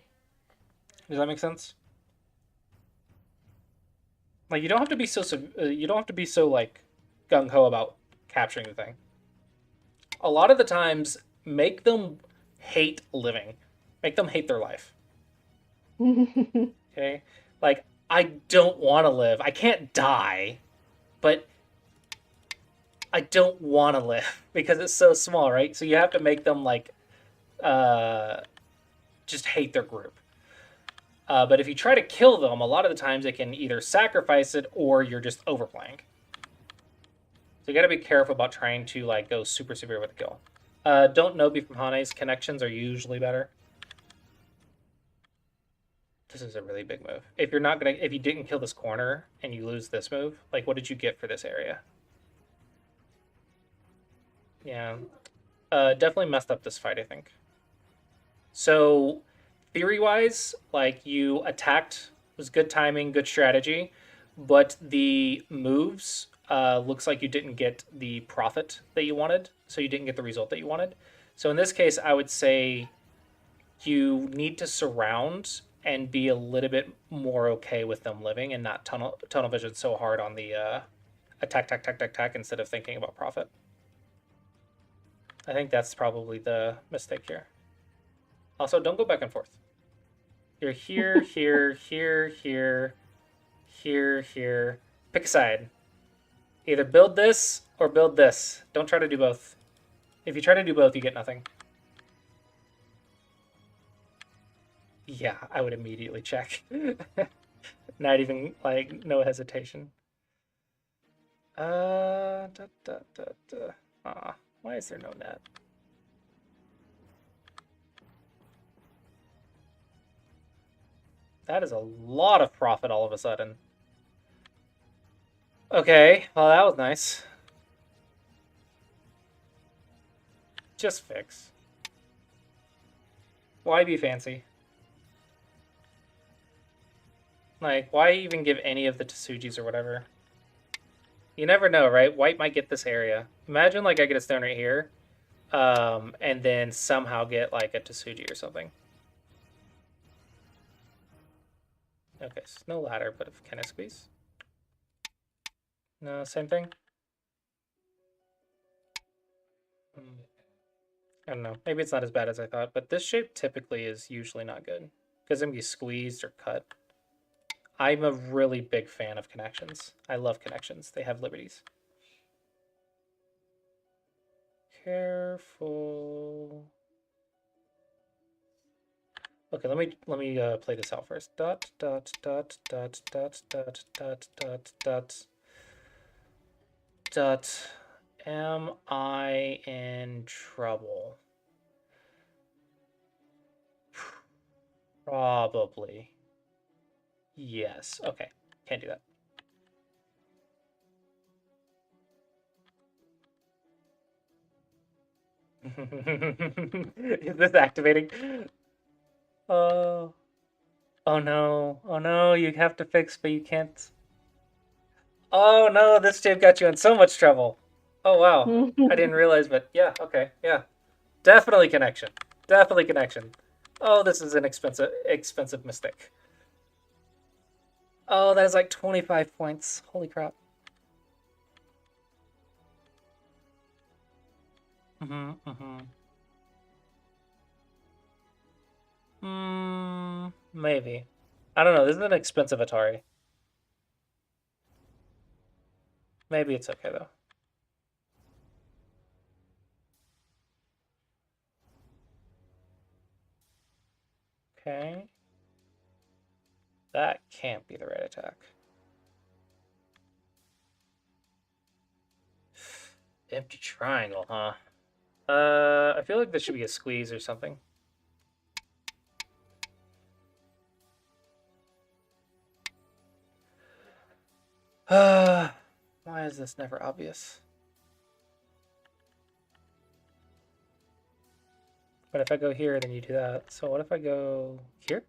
Does that make sense? Like, you don't have to be so, you don't have to be so, like, gung-ho about capturing the thing. A lot of the times, make them hate living. Make them hate their life. Okay? Like, I don't want to live. I can't die, but I don't want to live because it's so small, right? So you have to make them like uh, just hate their group. But if you try to kill them, a lot of the times they can either sacrifice it or you're just overplaying. So you got to be careful about trying to like go super severe with the kill. Don't Nobi from Hane's connections are usually better. This is a really big move. If you're not gonna, if you didn't kill this corner and you lose this move, like what did you get for this area? Yeah, definitely messed up this fight, I think. So, theory-wise, like you attacked was good timing, good strategy, but the moves looks like you didn't get the profit that you wanted, so you didn't get the result that you wanted. So in this case, I would say you need to surround and be a little bit more okay with them living and not tunnel vision so hard on the attack instead of thinking about profit. I think that's probably the mistake here. Also, don't go back and forth. You're here, here, here, here, here, here. Pick a side. Either build this or build this. Don't try to do both. If you try to do both, you get nothing. Yeah, I would immediately check. Not even, like, no hesitation. Da, da, da, da. Why is there no net? That is a lot of profit all of a sudden. Okay, well that was nice. Just fix. Why be fancy? Like, why even give any of the Tsujis or whatever? You never know, right? White might get this area. Imagine, like, I get a stone right here, and then somehow get, like, a Tsuji or something. Okay, so no ladder, but can I squeeze? No, same thing? I don't know. Maybe it's not as bad as I thought, but this shape typically is usually not good because it can be squeezed or cut. I'm a really big fan of connections. I love connections. They have liberties. Careful. Okay, let me play this out first. Dot dot dot dot dot dot dot dot dot dot. Am I in trouble? Probably. Yes. Okay. Can't do that. Is this activating? Oh. Oh no. Oh no. You have to fix, but you can't. Oh no. This tape got you in so much trouble. Oh wow. I didn't realize, but yeah. Okay. Yeah. Definitely connection. Definitely connection. Oh, this is an expensive mistake. Oh, that is like 25 points. Holy crap. Maybe. I don't know. This is an expensive Atari. Maybe it's okay though. Okay. That can't be the right attack. Empty triangle, huh? I feel like this should be a squeeze or something. is this never obvious? But if I go here, then you do that. So what if I go here?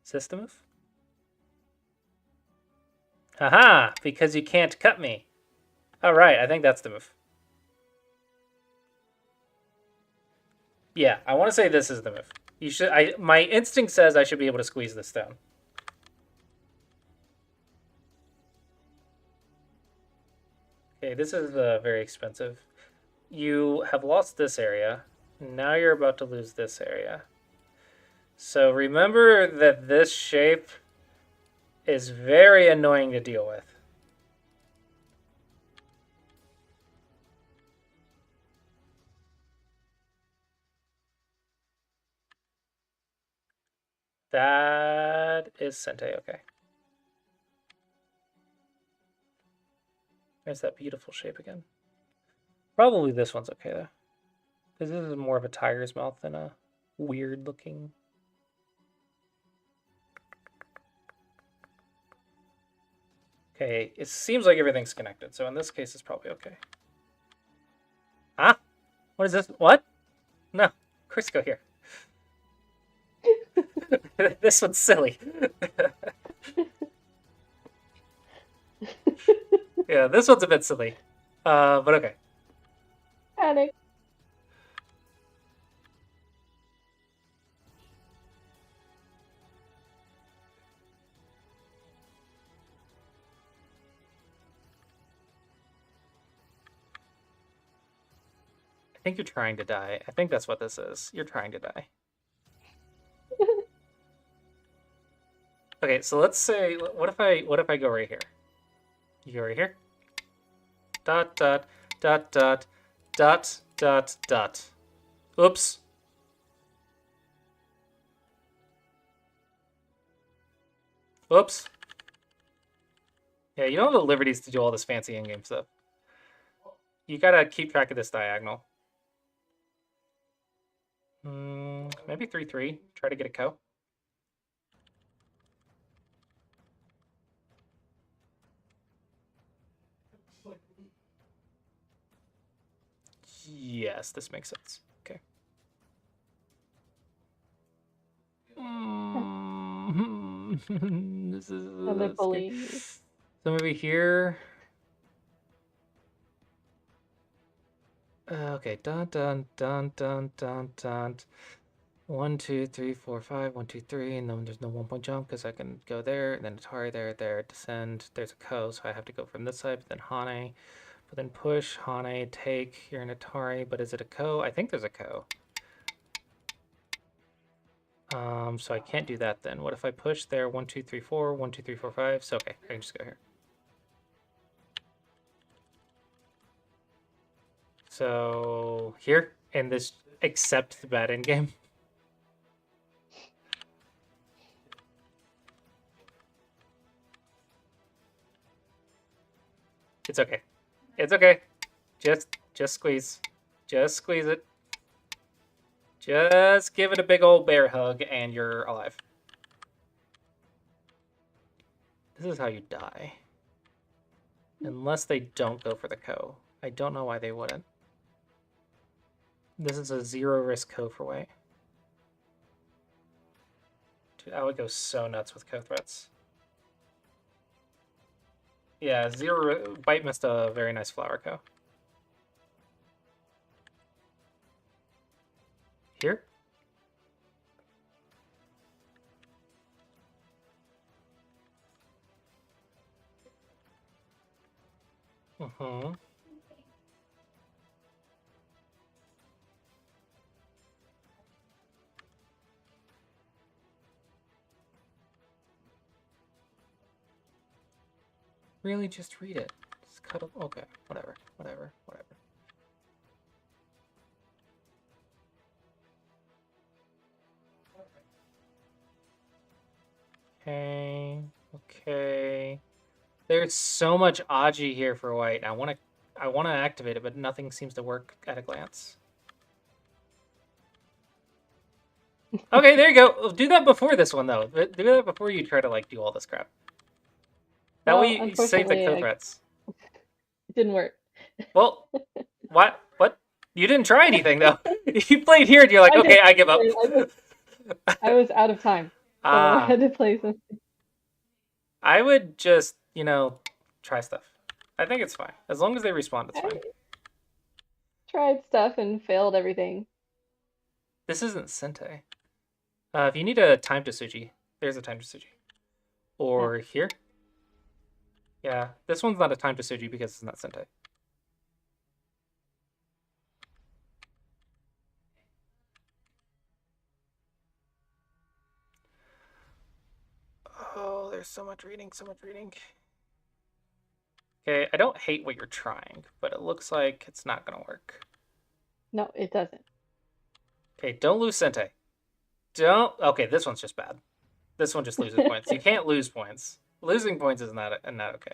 Is this the move? Haha! Because you can't cut me. All right, I think that's the move. Yeah, I want to say this is the move. You should. My instinct says I should be able to squeeze this down. Okay, this is very expensive. You have lost this area. Now you're about to lose this area. So remember that this shape is very annoying to deal with. That is Sente, okay. There's that beautiful shape again. Probably this one's okay though. Because this is more of a tiger's mouth than a weird looking. Okay, it seems like everything's connected, so in this case it's probably okay. Huh? What is this? What? No, of course go here. This one's silly. Yeah, this one's a bit silly. But okay. Panic. I think you're trying to die. I think that's what this is. You're trying to die. Okay, so let's say, what if I go right here? You go right here. Dot dot dot dot dot dot dot. Oops. Oops. Yeah, you don't have the liberties to do all this fancy in-game stuff. You gotta keep track of this diagonal. Maybe 3-3. Try to get a ko. Yes, this makes sense. Okay. This is so maybe here. Okay, dun dun dun dun dun dun. 1, 2, 3, 4, 5. 1, 2, 3, and then there's no 1-point jump because I can go there, and then Atari there, descend. There's a ko, so I have to go from this side, but then Hane. But then push, Hane, take. You're an Atari, but is it a ko? I think there's a ko. So I can't do that then. What if I push there? 1, 2, 3, 4. 1, 2, 3, 4, 5. So okay, I can just go here. So here, and this accept the bad end game. It's okay. It's okay. Just squeeze. Just squeeze it. Just give it a big old bear hug and you're alive. This is how you die. Unless they don't go for the ko. I don't know why they wouldn't. This is a 0 risk ko for white. Dude, I would go so nuts with ko threats. Yeah, 0 white missed a very nice flower ko. Here? Mm-hmm. Really, just read it. Just cut up. Okay, whatever. Okay. There's so much Aji here for white. I want to activate it, but nothing seems to work at a glance. Okay, there you go. Do that before this one though. Do that before you try to like do all this crap. That way you save the ko threats. I Didn't work. Well, what? What? You didn't try anything though. You played here and you're like, I okay, did. I give up. I was out of time, so I Ah, had to play some. I would just, try stuff. I think it's fine. As long as they respond, it's fine. I tried stuff and failed everything. This isn't Sente. If you need a time to Suji, there's a time to Suji. Yeah. Or here. Yeah, this one's not a time to Suji because it's not Sente. Oh, there's so much reading, so much reading. Okay, I don't hate what you're trying, but it looks like it's not gonna work. No, it doesn't. Okay, don't lose Sente. Don't. Okay, this one's just bad. This one just loses points. You can't lose points. Losing points is not okay.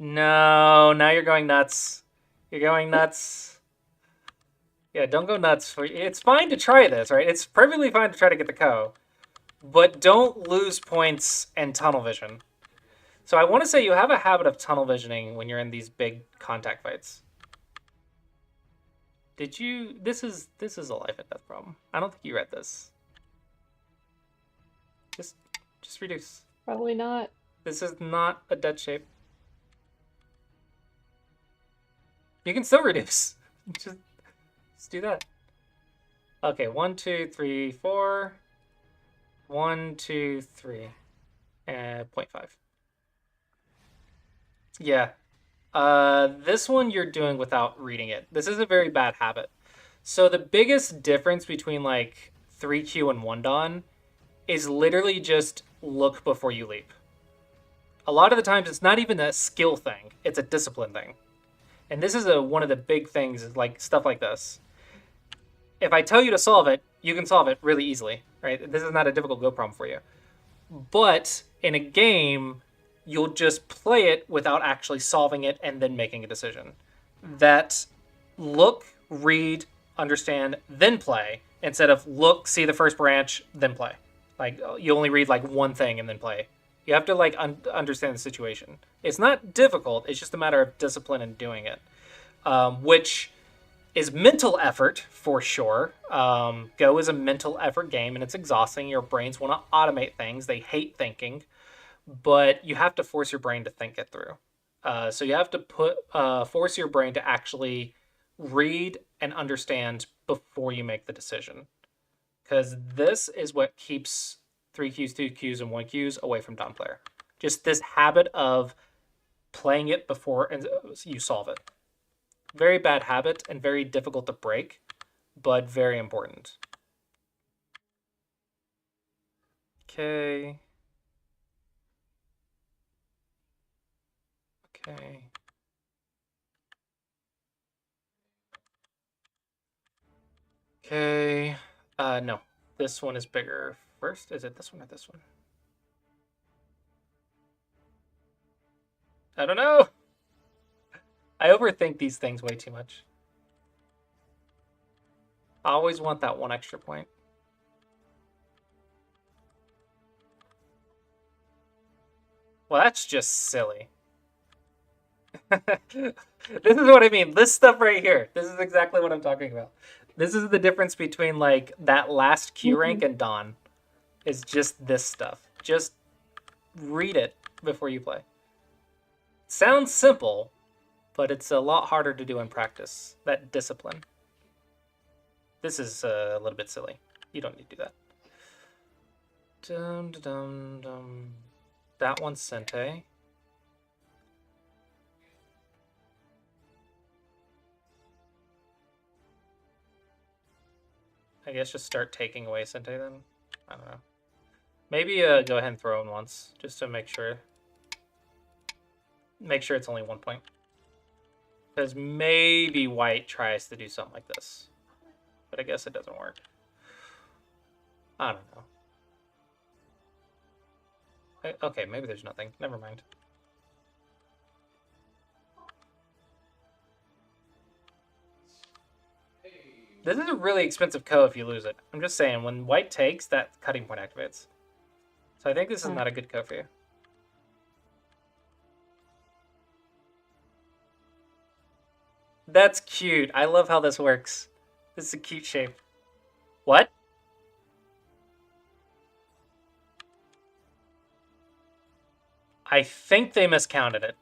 No, now you're going nuts. You're going nuts. Yeah, don't go nuts. It's fine to try this, right? It's perfectly fine to try to get the Ko, but don't lose points and tunnel vision. So I want to say you have a habit of tunnel visioning when you're in these big contact fights. Did you? This is a life and death problem. I don't think you read this. Just reduce. Probably not. This is not a dead shape. You can still reduce. Just do that. Okay, 1, 2, 3, 4. 1, 2, 3. And 0.5. Yeah. This one you're doing without reading it. This is a very bad habit. So the biggest difference between like 3Q and 1 Dawn is literally just look before you leap. A lot of the times it's not even a skill thing, it's a discipline thing. And this is one of the big things, is like stuff like this. If I tell you to solve it, you can solve it really easily, right? This is not a difficult Go problem for you. But in a game, you'll just play it without actually solving it and then making a decision. That look, read, understand, then play, instead of look, see the first branch, then play. Like, you only read like one thing and then play. You have to like understand the situation. It's not difficult. It's just a matter of discipline in doing it, which is mental effort for sure. Go is a mental effort game, and it's exhausting. Your brains want to automate things. They hate thinking, but you have to force your brain to think it through. So you have to force your brain to actually read and understand before you make the decision, because this is what keeps 3Qs, 2Qs, and 1Qs away from Dawn player. Just this habit of playing it before you solve it. Very bad habit and very difficult to break, but very important. Okay. Okay. Okay. No. This one is bigger first. Is it this one or this one? I don't know. I overthink these things way too much. I always want that one extra point. Well, that's just silly. This is what I mean. This stuff right here. This is exactly what I'm talking about. This is the difference between like that last Q rank and Dawn. Is just this stuff. Just read it before you play. Sounds simple, but it's a lot harder to do in practice. That discipline. This is a little bit silly. You don't need to do that. Dum, dum, dum. That one's Sente. I guess just start taking away Sente then. I don't know. Maybe go ahead and throw in once, just to make sure. Make sure it's only 1 point. Because maybe white tries to do something like this. But I guess it doesn't work. I don't know. Okay, maybe there's nothing. Never mind. This is a really expensive Ko if you lose it. I'm just saying, when white takes, that cutting point activates. So I think this is not a good Ko for you. That's cute. I love how this works. This is a cute shape. What? I think they miscounted it.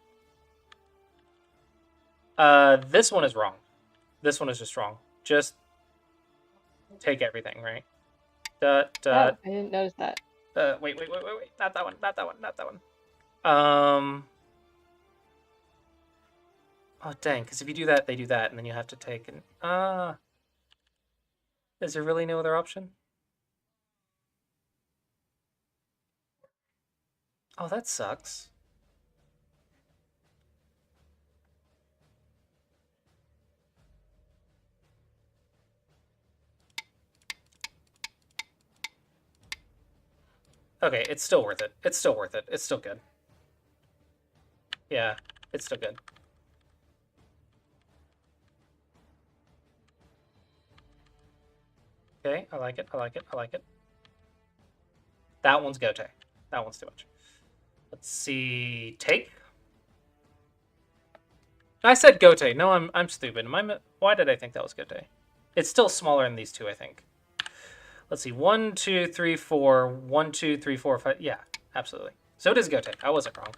This one is wrong. This one is just wrong. Just take everything, right? Oh, I didn't notice that. Wait. Not that one. Not that one. Not that one. Um. Oh dang! Because if you do that, they do that, and then you have to take an. Is there really no other option? Oh, that sucks. Okay, it's still worth it. It's still worth it. It's still good. Yeah, it's still good. Okay, I like it. I like it. I like it. That one's Gote. That one's too much. Let's see. Take. I said Gote. No, I'm stupid. Why did I think that was Gote? It's still smaller than these two, I think. Let's see. 1, 2, 3, 4. 1, 2, 3, 4, 5. Yeah, absolutely. So it is Gote. I wasn't wrong.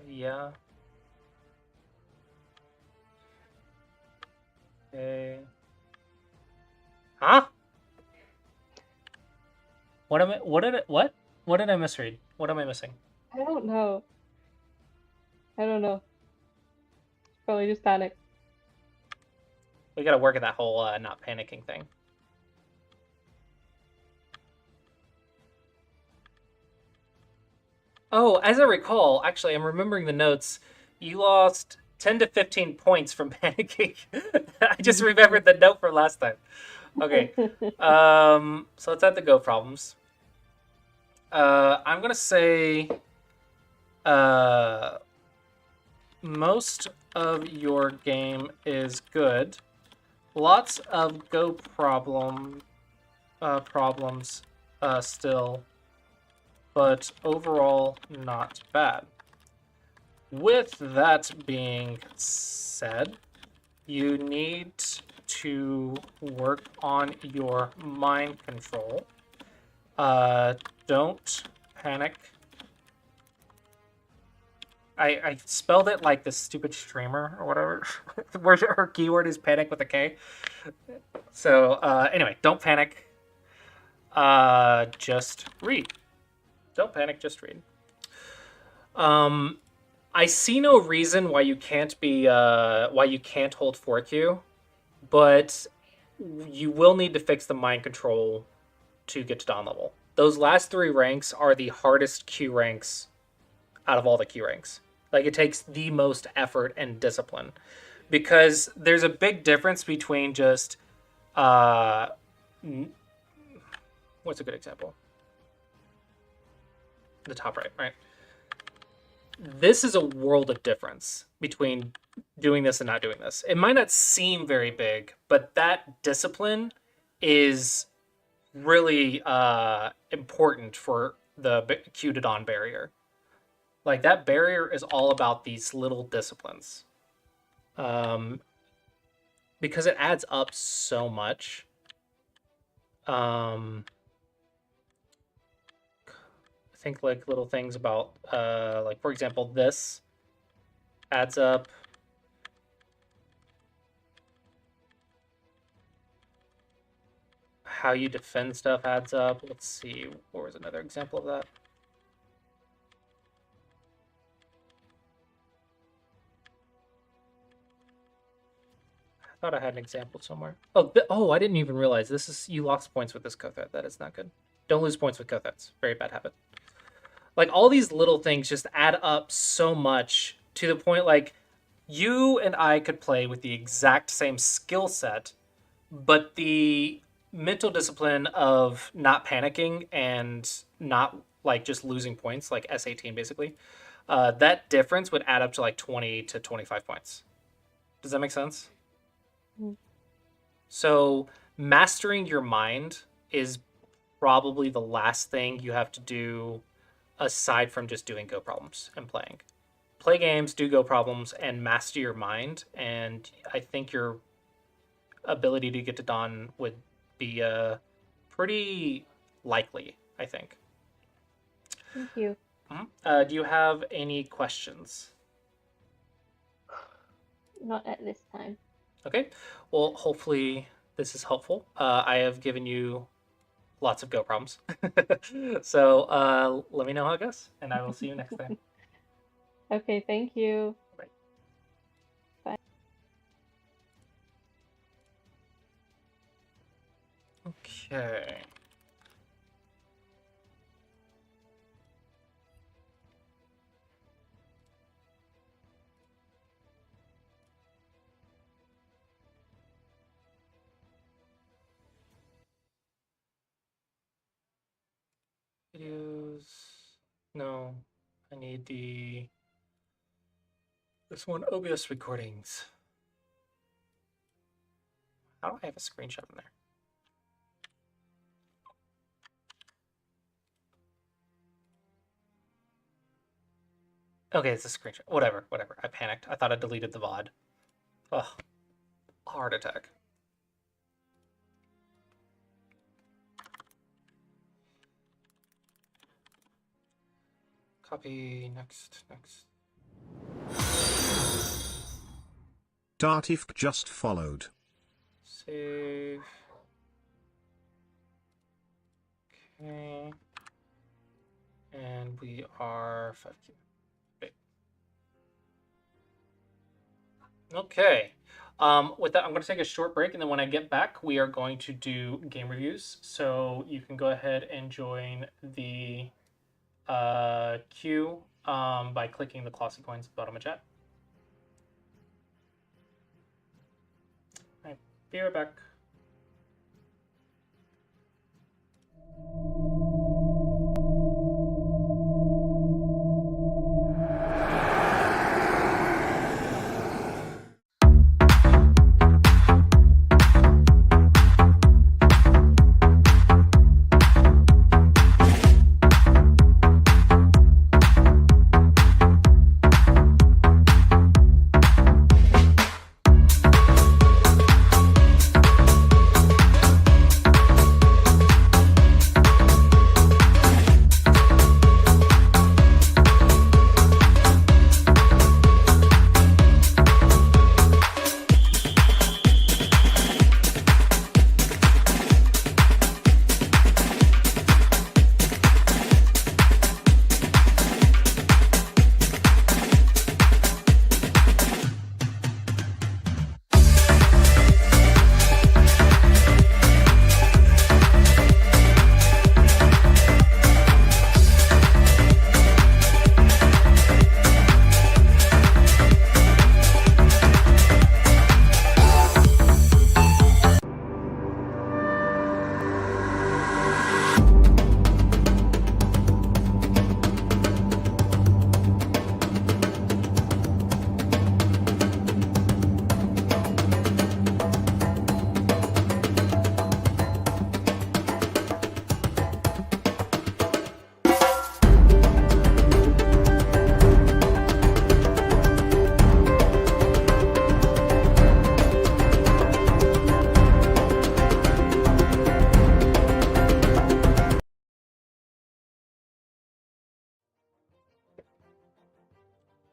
Yeah. Okay. Huh? What am I? What did it? What? What did I misread? What am I missing? I don't know. I don't know. Probably just panic. We got to work at that whole not panicking thing. Oh, as I recall, actually, I'm remembering the notes. You lost 10 to 15 points from panicking. I just remembered the note from last time. Okay. So let's add the Go problems. I'm gonna say most of your game is good. Lots of Go problems still, but overall not bad. With that being said, you need to work on your mind control. Don't panic. I spelled it like the stupid streamer or whatever, where her keyword is panic with a K. So anyway, don't panic. Just read. Don't panic. Just read. I see no reason why you can't hold 4Q, but you will need to fix the mind control to get to Dawn level. Those last 3 ranks are the hardest Q ranks out of all the Q ranks. Like, it takes the most effort and discipline, because there's a big difference between just what's a good example? The top right? This is a world of difference between doing this and not doing this. It might not seem very big, but that discipline is really important for the Q to Dawn barrier. Like, that barrier is all about these little disciplines. Because it adds up so much. I think like little things about like, for example, this adds up. How you defend stuff adds up. Let's see, what was another example of that? I thought I had an example somewhere. Oh, I didn't even realize this is, you lost points with this Kothet. That is not good. Don't lose points with Kothets. Very bad habit. Like, all these little things just add up so much to the point, like, you and I could play with the exact same skill set, but the mental discipline of not panicking and not, like, just losing points, like S18 basically, that difference would add up to like 20 to 25 points. Does that make sense? Mm. So mastering your mind is probably the last thing you have to do aside from just doing Go problems and playing. Play games, do Go problems, and master your mind. And I think your ability to get to Dawn would be pretty likely, I think. Thank you. Do you have any questions? Not at this time. Okay. Well, hopefully this is helpful. I have given you lots of Go problems. So let me know how it goes, and I will see you next time. Okay, thank you. Bye. Bye. Okay. Videos. No, I need this one, OBS recordings. How do I have a screenshot in there? Okay, it's a screenshot. Whatever. I panicked. I thought I deleted the VOD. Ugh. Heart attack. Copy. Next. Dartif just followed. Save. Okay. And we are 5Q. Okay. With that, I'm going to take a short break, and then when I get back, we are going to do game reviews. So you can go ahead and join the queue by clicking the Clossius coins at the bottom of chat. All right, be right back.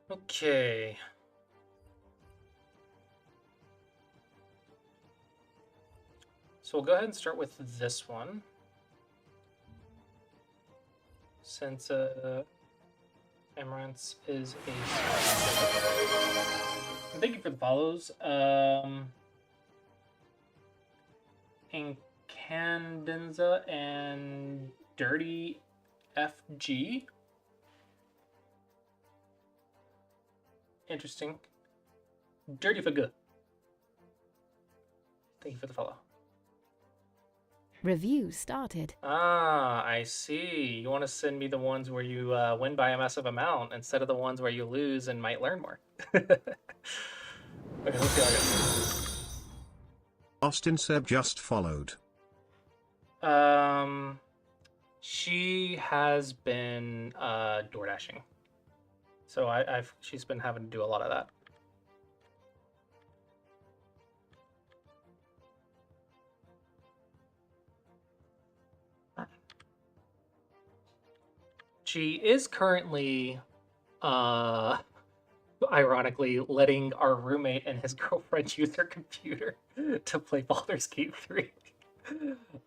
Okay. So we'll go ahead and start with this one. Since Amaranth is a... And thank you for the follows. Incandenza and Dirty FG. Interesting. Dirty for good. Thank you for the follow. Review started. Ah, I see. You want to send me the ones where you win by a massive amount instead of the ones where you lose and might learn more. Okay, let's see how it goes. Austin Seb just followed. Um, She has been door dashing, so I've she's been having to do a lot of that. She is currently, uh, ironically, letting our roommate and his girlfriend use her computer to play Baldur's Gate 3.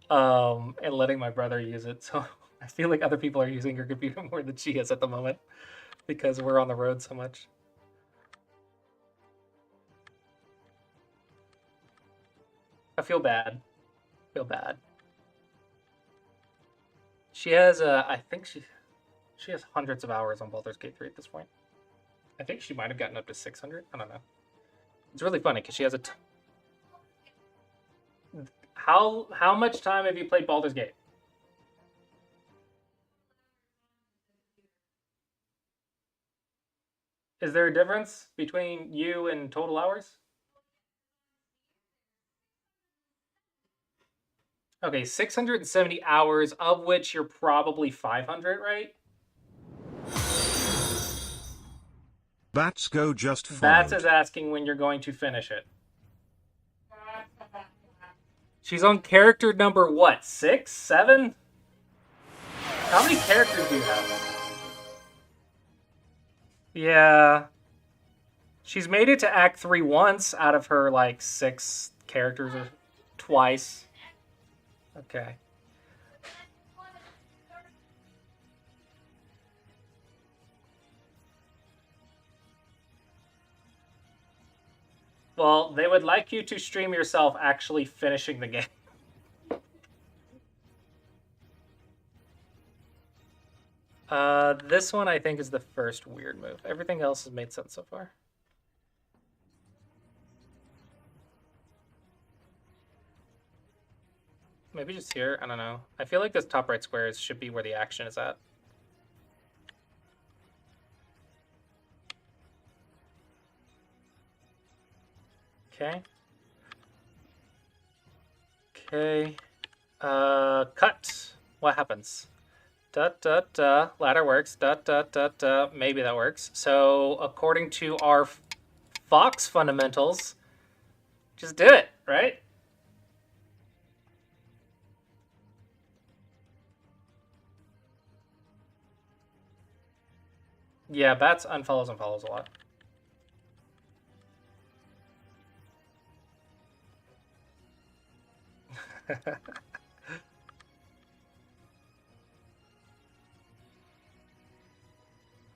And letting my brother use it. So I feel like other people are using her computer more than she is at the moment because we're on the road so much. I feel bad. Feel bad. She has, I think she has hundreds of hours on Baldur's Gate 3 at this point. I think she might have gotten up to 600. I don't know. It's really funny because she has a. How much time have you played Baldur's Gate? Is there a difference between you and total hours? Okay, 670 hours, of which you're probably 500, right? Bats go just Bats followed. is asking when you're going to finish it. She's on character number what? 6? 7? How many characters do you have? Yeah. She's made it to Act 3 once out of her, like, 6 characters or twice. Okay. Well, they would like you to stream yourself actually finishing the game. This one I think is the first weird move. Everything else has made sense so far. Maybe just here. I don't know. I feel like this top right square should be where the action is at. Okay. Okay. Cut. What happens? Da da da. Ladder works. Da da da da. Maybe that works. So according to our Fox fundamentals, just do it, right? Yeah, bats unfollows and follows a lot.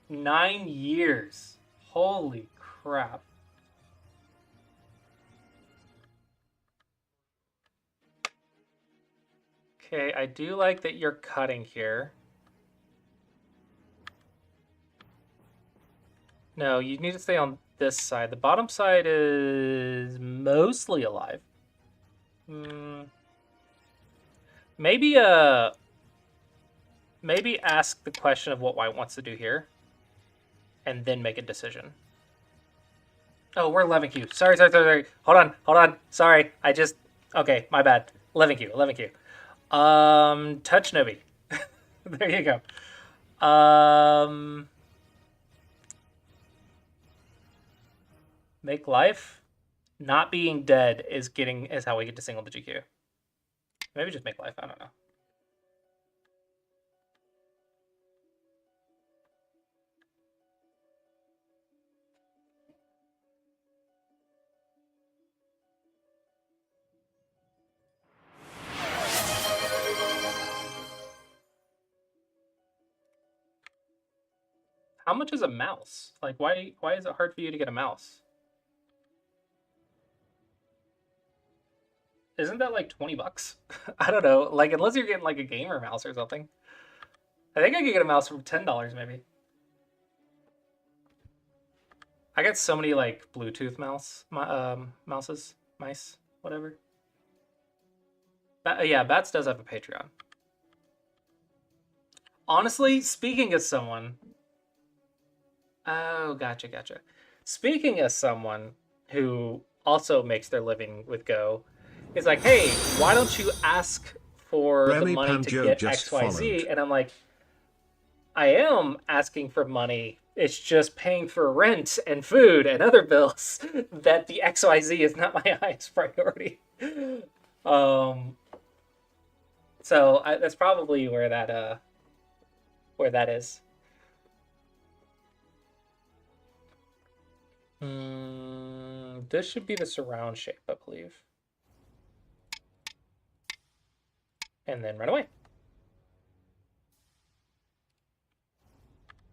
Nine years. Holy crap. Okay, I do like that you're cutting here. No, you need to stay on this side. The bottom side is mostly alive. Maybe maybe ask the question of what White wants to do here, and then make a decision. Oh, we're 11 Q. Sorry. Hold on. Sorry, I just okay. My bad. 11 Q. Touch Nobi. There you go. Make life. Not being dead is how we get to single the GQ. Maybe just make life. I don't know. How much is a mouse? Like, why is it hard for you to get a mouse? Isn't that like 20 bucks? I don't know. Like, unless you're getting like a gamer mouse or something. I think I could get a mouse for $10 maybe. I got so many like Bluetooth mouses, mice, whatever. Yeah, Bats does have a Patreon. Honestly, speaking as someone. Oh, gotcha. Speaking as someone who also makes their living with Go, it's like, hey, why don't you ask for the Remy money to Panjo get just XYZ. followed. And I'm like, I am asking for money. It's just paying for rent and food and other bills that the XYZ is not my highest priority. Um, that's probably where that is. This should be the surround shape, I believe. And then run away.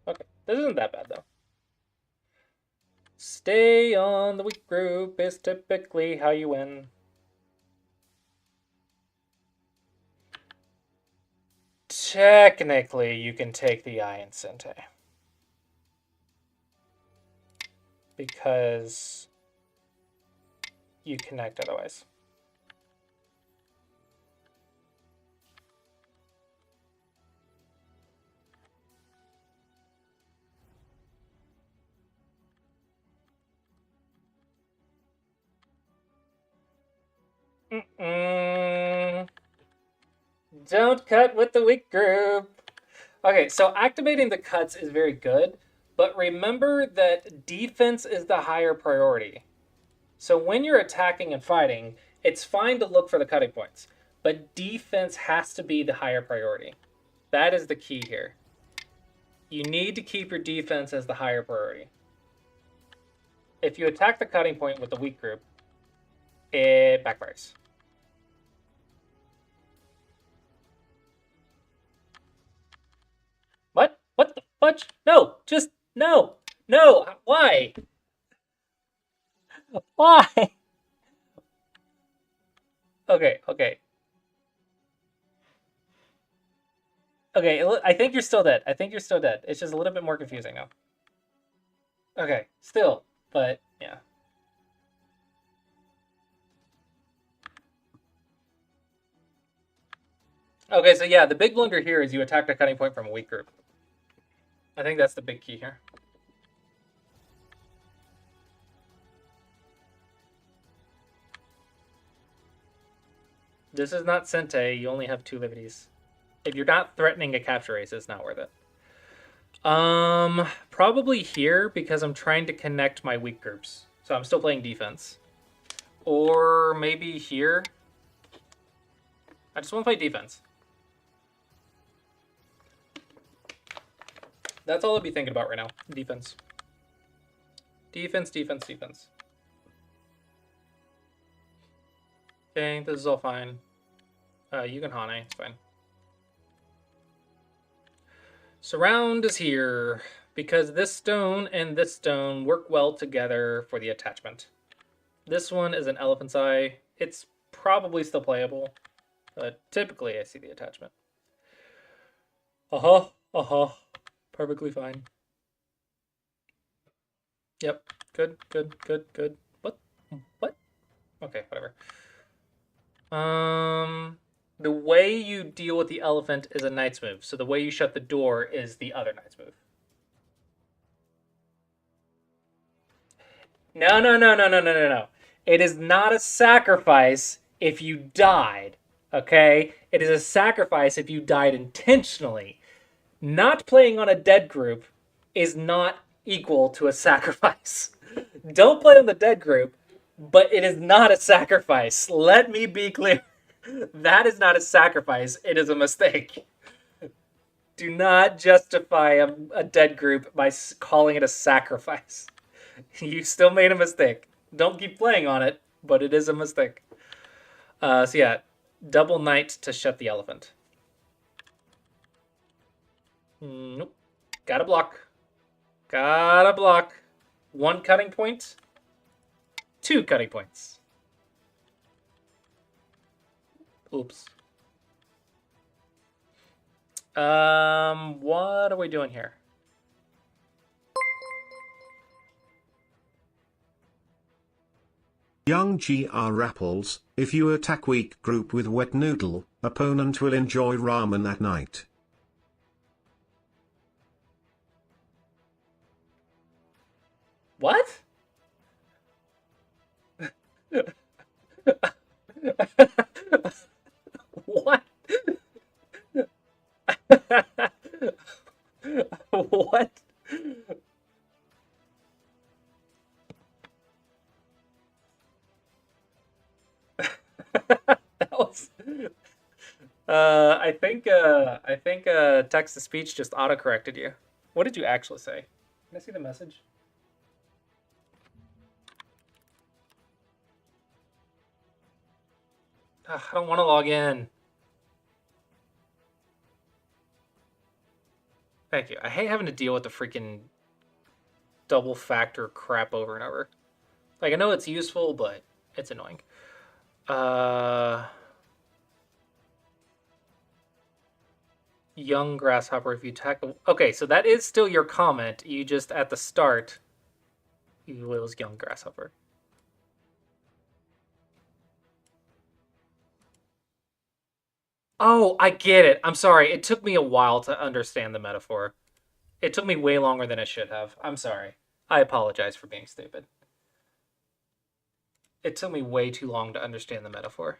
Okay, this isn't that bad though. Stay on the weak group is typically how you win. Technically, you can take the eye in Sente. Because you connect otherwise. Don't cut with the weak group. Okay, so activating the cuts is very good, but remember that defense is the higher priority. So when you're attacking and fighting, it's fine to look for the cutting points, but defense has to be the higher priority. That is the key here. You need to keep your defense as the higher priority. If you attack the cutting point with the weak group, it backfires. What? What the fudge? No, just no. No, why? Why? Okay, okay. Okay, I think you're still dead. I think you're still dead. It's just a little bit more confusing now. Okay, still, but yeah. Okay, so yeah, the big blunder here is you attack the cutting point from a weak group. I think that's the big key here. This is not Sente. You only have 2 liberties. If you're not threatening a capture race, it's not worth it. Probably here because I'm trying to connect my weak groups. So I'm still playing defense. Or maybe here. I just want to play defense. That's all I'd be thinking about right now. Defense. Defense, defense, defense. Okay, this is all fine. You can Hane, it's fine. Surround is here because this stone and this stone work well together for the attachment. This one is an elephant's eye. It's probably still playable, but typically I see the attachment. Perfectly fine. Yep, good, good, good, good. What? What? Okay, whatever. The way you deal with the elephant is a knight's move. So the way you shut the door is the other knight's move. No. It is not a sacrifice if you died, okay? It is a sacrifice if you died intentionally. Not playing on a dead group is not equal to a sacrifice. Don't play on the dead group, but it is not a sacrifice. Let me be clear. That is not a sacrifice. It is a mistake. Do not justify a dead group by calling it a sacrifice. You still made a mistake. Don't keep playing on it, but it is a mistake. So yeah, double knight to shut the elephant. Nope. Gotta block. Gotta block. 1 cutting point. 2 cutting points. Oops. What are we doing here? Young GR Rapples, if you attack weak group with wet noodle, opponent will enjoy ramen at night. What? What? was. I think text to speech just auto corrected you. What did you actually say? Can I see the message? Ugh, I don't want to log in. Thank you. I hate having to deal with the freaking double factor crap over and over. Like I know it's useful, but it's annoying. Uh, young grasshopper. If you tackle, okay, so that is still your comment. You just at the start, you was young grasshopper. Oh, I get it. I'm sorry. It took me a while to understand the metaphor. It took me way longer than it should have. I'm sorry. I apologize for being stupid. It took me way too long to understand the metaphor.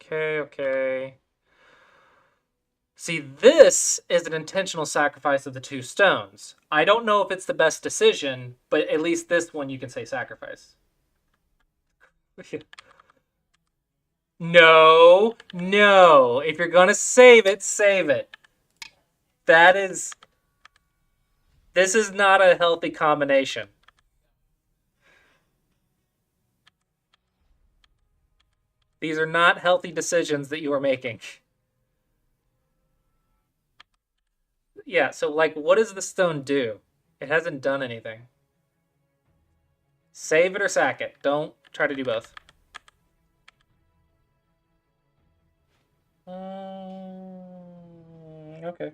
Okay, okay. See, this is an intentional sacrifice of the two stones. I don't know if it's the best decision, but at least this one you can say sacrifice. No, no. If you're gonna save it, save it. That is... This is not a healthy combination. These are not healthy decisions that you are making. Yeah, so like, what does the stone do? It hasn't done anything. Save it or sack it. Don't try to do both. Okay.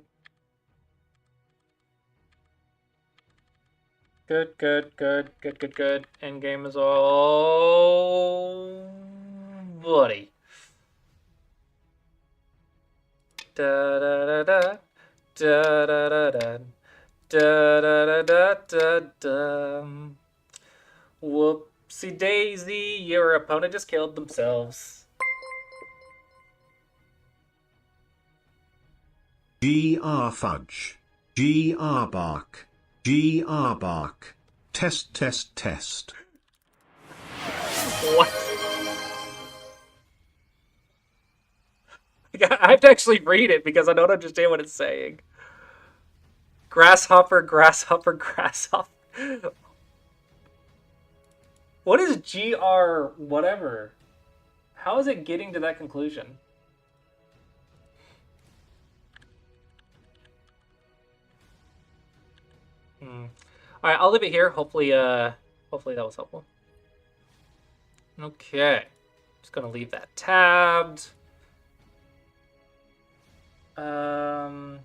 Good, good, good, good, good, good. Endgame is all bloody. Da da da da da da da da da da da da da. Whoopsie daisy, your opponent just killed themselves. GR fudge. GR bark. GR bark. Test test test. What? I have to actually read it because I don't understand what it's saying. Grasshopper, grasshopper, grasshopper. What is GR whatever? How is it getting to that conclusion? All right, I'll leave it here. Hopefully that was helpful. Okay, just gonna leave that tabbed. The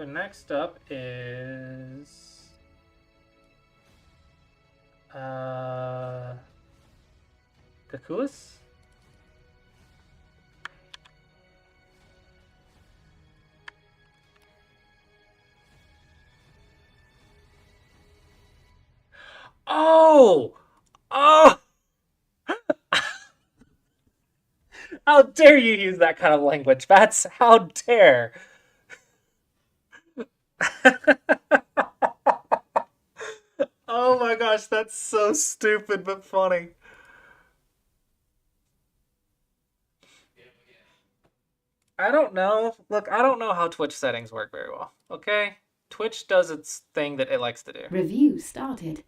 next up is Clossius. Oh! Oh! How dare you use that kind of language, Bats? How dare! Oh my gosh, that's so stupid but funny. I don't know. Look, I don't know how Twitch settings work very well, okay? Twitch does its thing that it likes to do. Review started.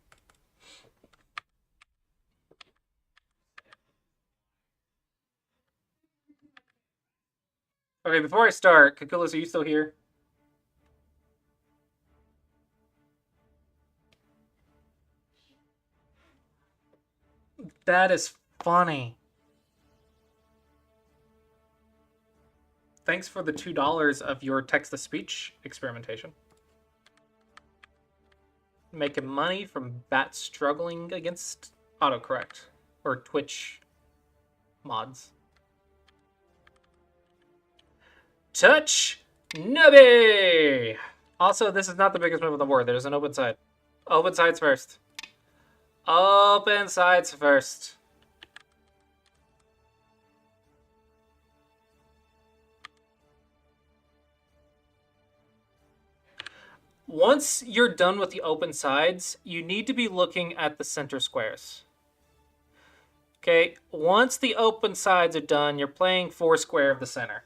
Okay, before I start, Kakulis, are you still here? That is funny. Thanks for the $2 of your text-to-speech experimentation. Making money from Bat struggling against autocorrect or Twitch mods. Touch Nubby! Also, this is not the biggest move on the board. There's an open side. Open sides first. Open sides first. Once you're done with the open sides, you need to be looking at the center squares. Okay, once the open sides are done, you're playing 4 square of the center.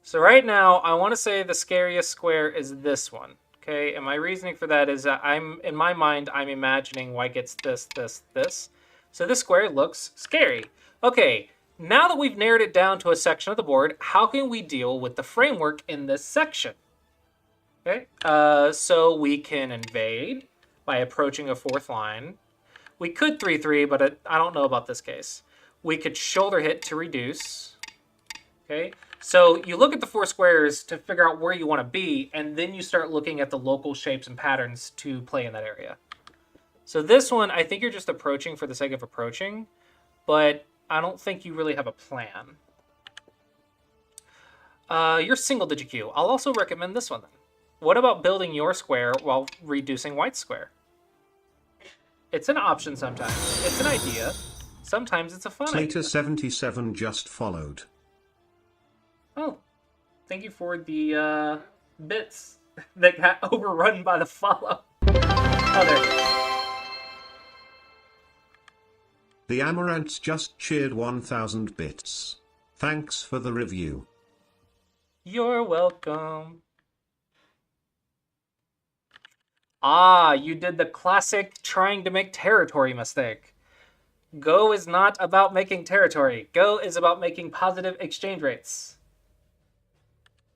So right now, I want to say the scariest square is this one. Okay, and my reasoning for that is that in my mind, I'm imagining white gets this, this, this. So this square looks scary. Okay, now that we've narrowed it down to a section of the board, how can we deal with the framework in this section? Okay, so we can invade by approaching a 4th line. We could 3-3, but I don't know about this case. We could shoulder hit to reduce. Okay, so you look at the 4 squares to figure out where you want to be, and then you start looking at the local shapes and patterns to play in that area. So this one, I think you're just approaching for the sake of approaching, but I don't think you really have a plan. Your single digit queue. I'll also recommend this one then. What about building your square while reducing white's square? It's an option sometimes. It's an idea. Sometimes it's a fun idea. Slater77 just followed. Oh, thank you for the bits that got overrun by the follow. Oh, there. The Amaranths just cheered 1,000 bits. Thanks for the review. You're welcome. Ah, you did the classic trying to make territory mistake. Go is not about making territory. Go is about making positive exchange rates.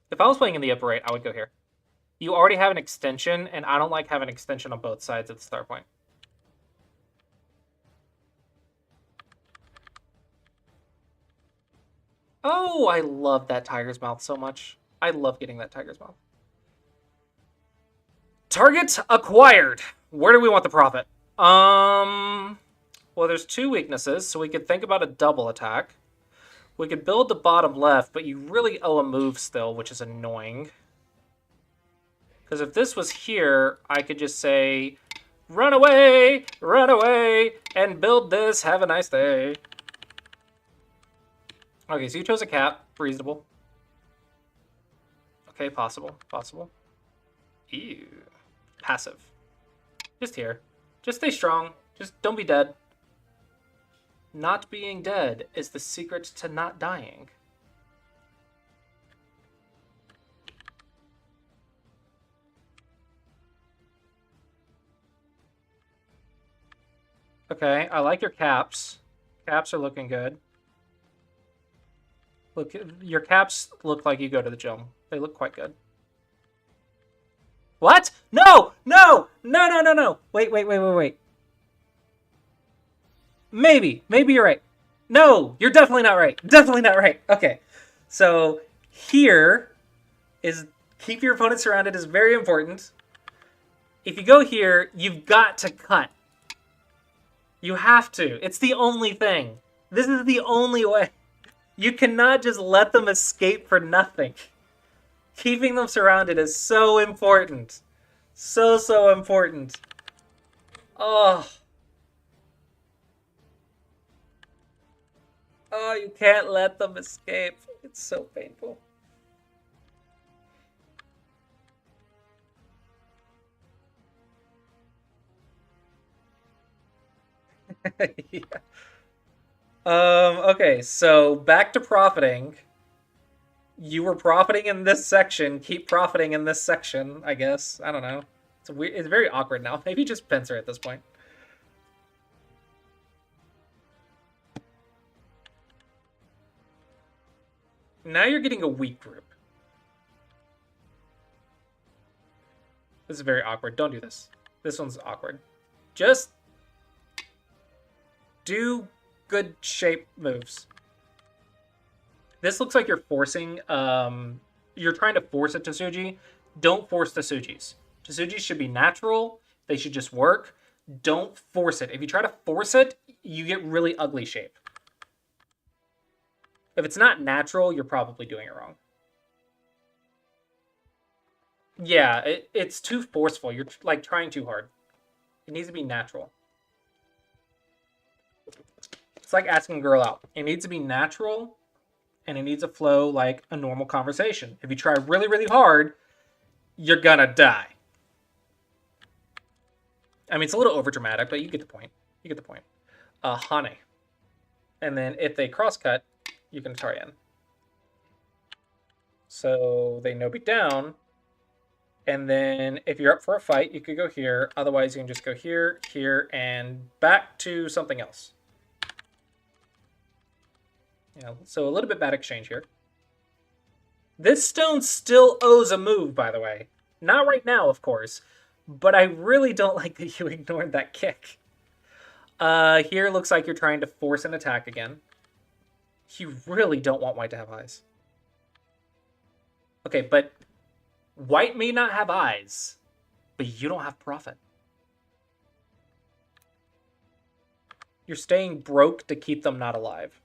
If I was playing in the upper right, I would go here. You already have an extension, and I don't like having an extension on both sides of the start point. Oh, I love that tiger's mouth so much. I love getting that tiger's mouth. Target acquired. Where do we want the profit? Well, there's 2 weaknesses, so we could think about a double attack. We could build the bottom left, but you really owe a move still, which is annoying. Because if this was here, I could just say, run away, and build this, have a nice day. Okay, so you chose a cap. Reasonable. Okay, possible. Ew. Passive. Just here. Just stay strong. Just don't be dead. Not being dead is the secret to not dying. Okay, I like your caps. Caps are looking good. Look, your caps look like you go to the gym. They look quite good. What? No! Wait. Maybe you're right. No, you're definitely not right. Okay, so here is keep your opponent surrounded is very important. If you go here, you've got to cut. You have to. It's the only thing. This is the only way. You cannot just let them escape for nothing. Keeping them surrounded is so important. So important. Oh, you can't let them escape. It's so painful. Yeah. Okay, so back to profiting. You were profiting in this section. Keep profiting in this section, I guess. I don't know. It's weird. It's very awkward now. Maybe just pincer at this point. Now you're getting a weak group. This is very awkward. Don't do this. This one's awkward. Just do good shape moves. This looks like you're forcing, you're trying to force a Tsuji. Don't force the Tsujis. Tsujis should be natural. They should just work. Don't force it. If you try to force it, you get really ugly shape. If it's not natural, you're probably doing it wrong. Yeah, it's too forceful. You're like trying too hard. It needs to be natural. It's like asking a girl out. It needs to be natural, and it needs to flow like a normal conversation. If you try really, really hard, you're gonna die. I mean, it's a little overdramatic, but you get the point. Hane. And then if they cross-cut, you can try in. So they no beat down. And then if you're up for a fight, you could go here. Otherwise, you can just go here, here, and back to something else. Yeah, so a little bit bad exchange here. This stone still owes a move, by the way. Not right now, of course. But I really don't like that you ignored that kick. Here looks like you're trying to force an attack again. You really don't want white to have eyes. Okay, but white may not have eyes, but you don't have profit. You're staying broke to keep them not alive.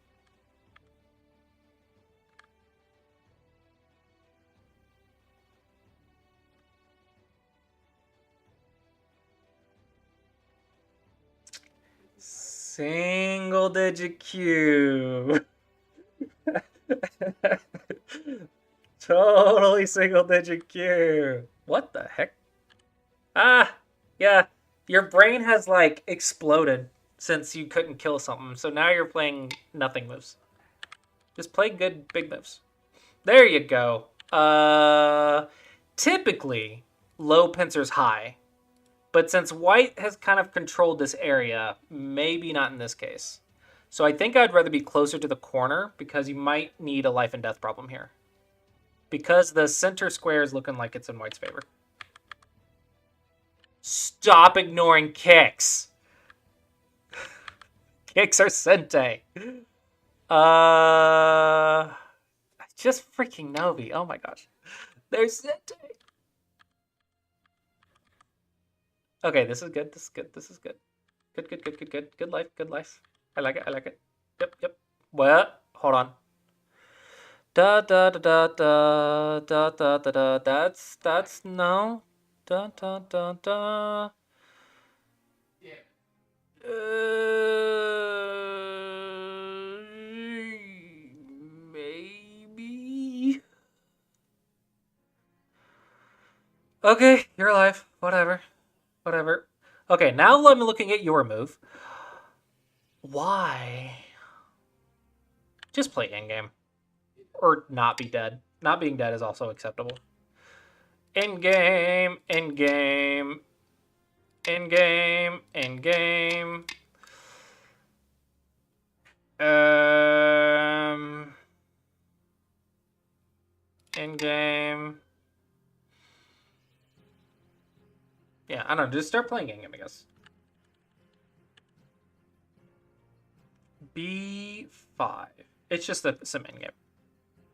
Single digit Q. Totally single digit Q. What the heck? Ah, yeah. Your brain has like exploded since you couldn't kill something. So now you're playing nothing moves. Just play good big moves. There you go. Typically low pincers high. But since white has kind of controlled this area, maybe not in this case. So I think I'd rather be closer to the corner because you might need a life and death problem here. Because the center square is looking like it's in white's favor. Stop ignoring kicks. Kicks are sente. Just freaking Novi. Oh my gosh. There's sente. Okay, this is good. This is good. This is good. Good, good, good, good, good. Good life. Good life. I like it. I like it. Yep, yep. Well, hold on. Da da da da da da da da da. That's no. Da da da da. Maybe. Okay, you're alive. Whatever. Whatever. Okay, now I'm looking at your move. Why? Just play in-game. Or not be dead. Not being dead is also acceptable. In-game, in-game, in-game, in-game. In-game. Yeah, I don't know. Just start playing in-game, I guess. B5. It's just some in-game.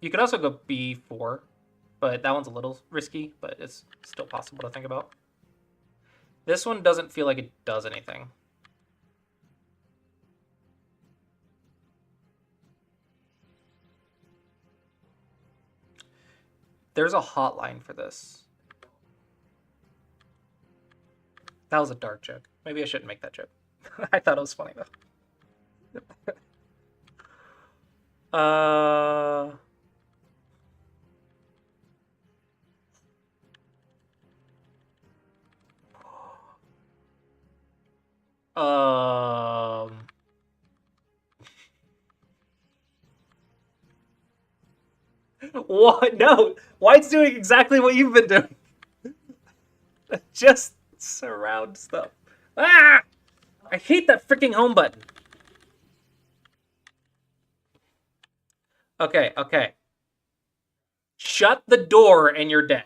You could also go B4, but that one's a little risky, but it's still possible to think about. This one doesn't feel like it does anything. There's a hotline for this. That was a dark joke. Maybe I shouldn't make that joke. I thought it was funny, though. What? No. White's doing exactly what you've been doing. Just surround stuff. Ah! I hate that freaking home button. Okay, okay. Shut the door and you're dead.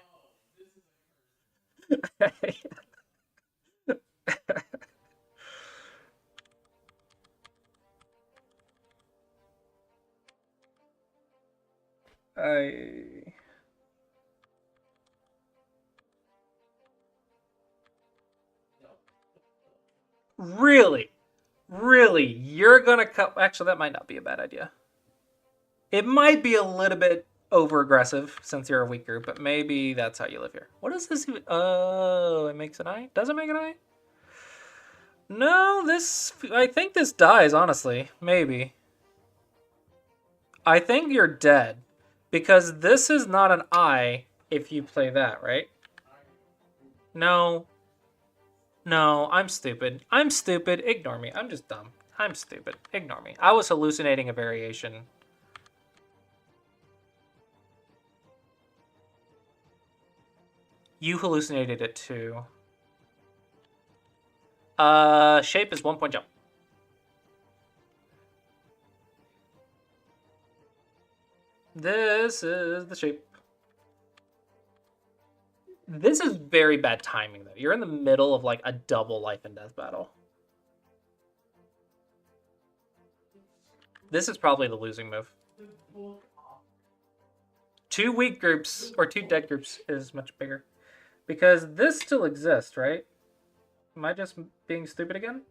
Really? Really? You're gonna cut... Actually, that might not be a bad idea. It might be a little bit over-aggressive since you're a weak group, but maybe that's how you live here. What is this even... Oh, it makes an eye? Does it make an eye? No, this... I think this dies, honestly. Maybe. I think you're dead. Because this is not an eye if you play that, right? No. No, I'm stupid. I'm stupid. Ignore me. I'm just dumb. I'm stupid. Ignore me. I was hallucinating a variation. You hallucinated it too. Shape is 1 point jump. This is the shape. This is very bad timing, though. You're in the middle of, like, a double life and death battle. This is probably the losing move. 2 weak groups, or 2 dead groups, is much bigger. Because this still exists, right? Am I just being stupid again?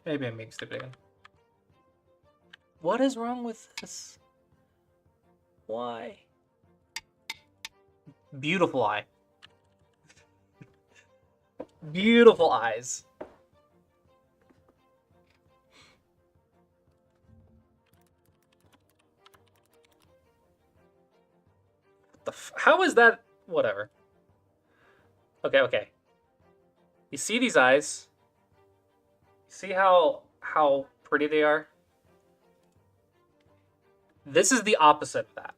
Maybe I'm being stupid again. What is wrong with this? Why? Beautiful eye. Beautiful eyes. How is that? Whatever. Okay. You see these eyes? See how pretty they are? This is the opposite of that.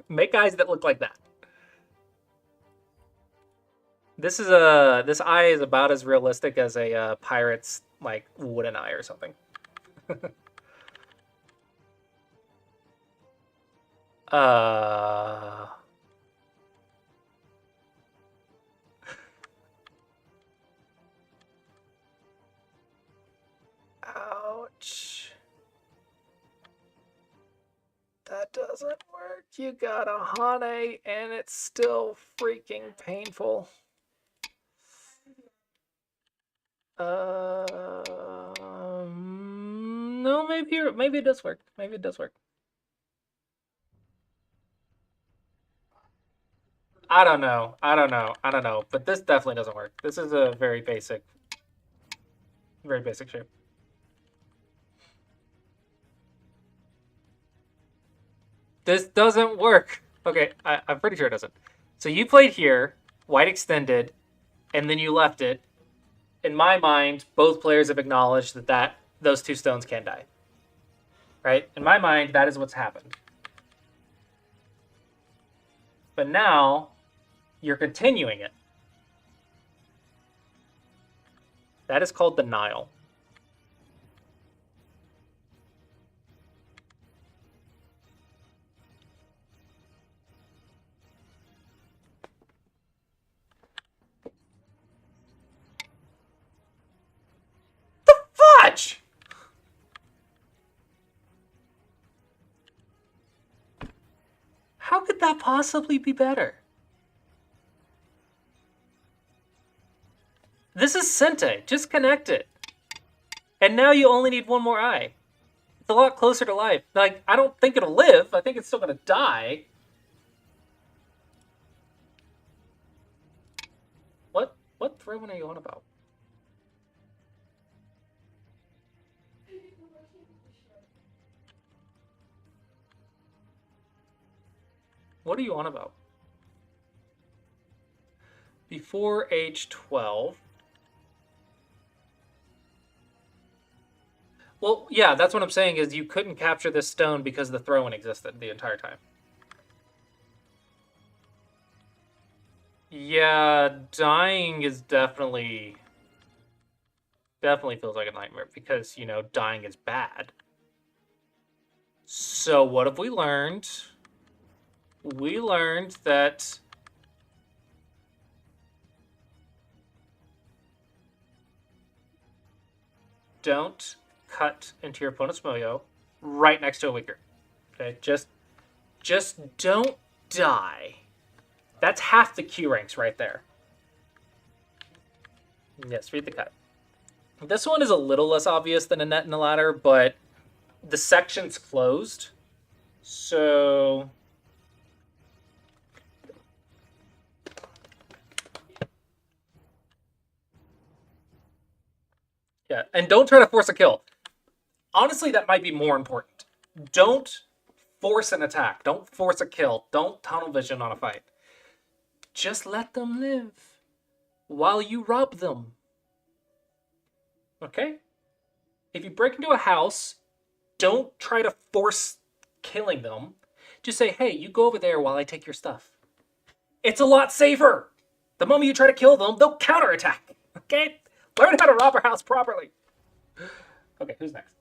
Make eyes that look like that. This eye is about as realistic as a pirate's like wooden eye or something. Ouch. That doesn't work. You got a Hane and it's still freaking painful. No, maybe it does work. Maybe it does work. I don't know. But this definitely doesn't work. This is a very basic shape. This doesn't work. Okay, I'm pretty sure it doesn't. So you played here, white extended, and then you left it. In my mind, both players have acknowledged that those 2 stones can die. Right? In my mind, that is what's happened. But now, you're continuing it. That is called denial. The fudge! How could that possibly be better? This is Sente. Just connect it. And now you only need 1 more eye. It's a lot closer to life. Like, I don't think it'll live. I think it's still going to die. What throwing are you on about? What are you on about? Before age 12. Well, yeah, that's what I'm saying is you couldn't capture this stone because the throw-in existed the entire time. Yeah, dying is definitely feels like a nightmare because, you know, dying is bad. So what have we learned? We learned that don't cut into your opponent's moyo right next to a weaker. Okay, just don't die. That's half the Q ranks right there. Yes, read the cut. This one is a little less obvious than a net and a ladder, but the section's closed. So yeah, and don't try to force a kill. Honestly, that might be more important. Don't force an attack. Don't force a kill. Don't tunnel vision on a fight. Just let them live while you rob them. Okay? If you break into a house, don't try to force killing them. Just say, hey, you go over there while I take your stuff. It's a lot safer. The moment you try to kill them, they'll counterattack. Okay? Learn how to rob a house properly. Okay, who's next?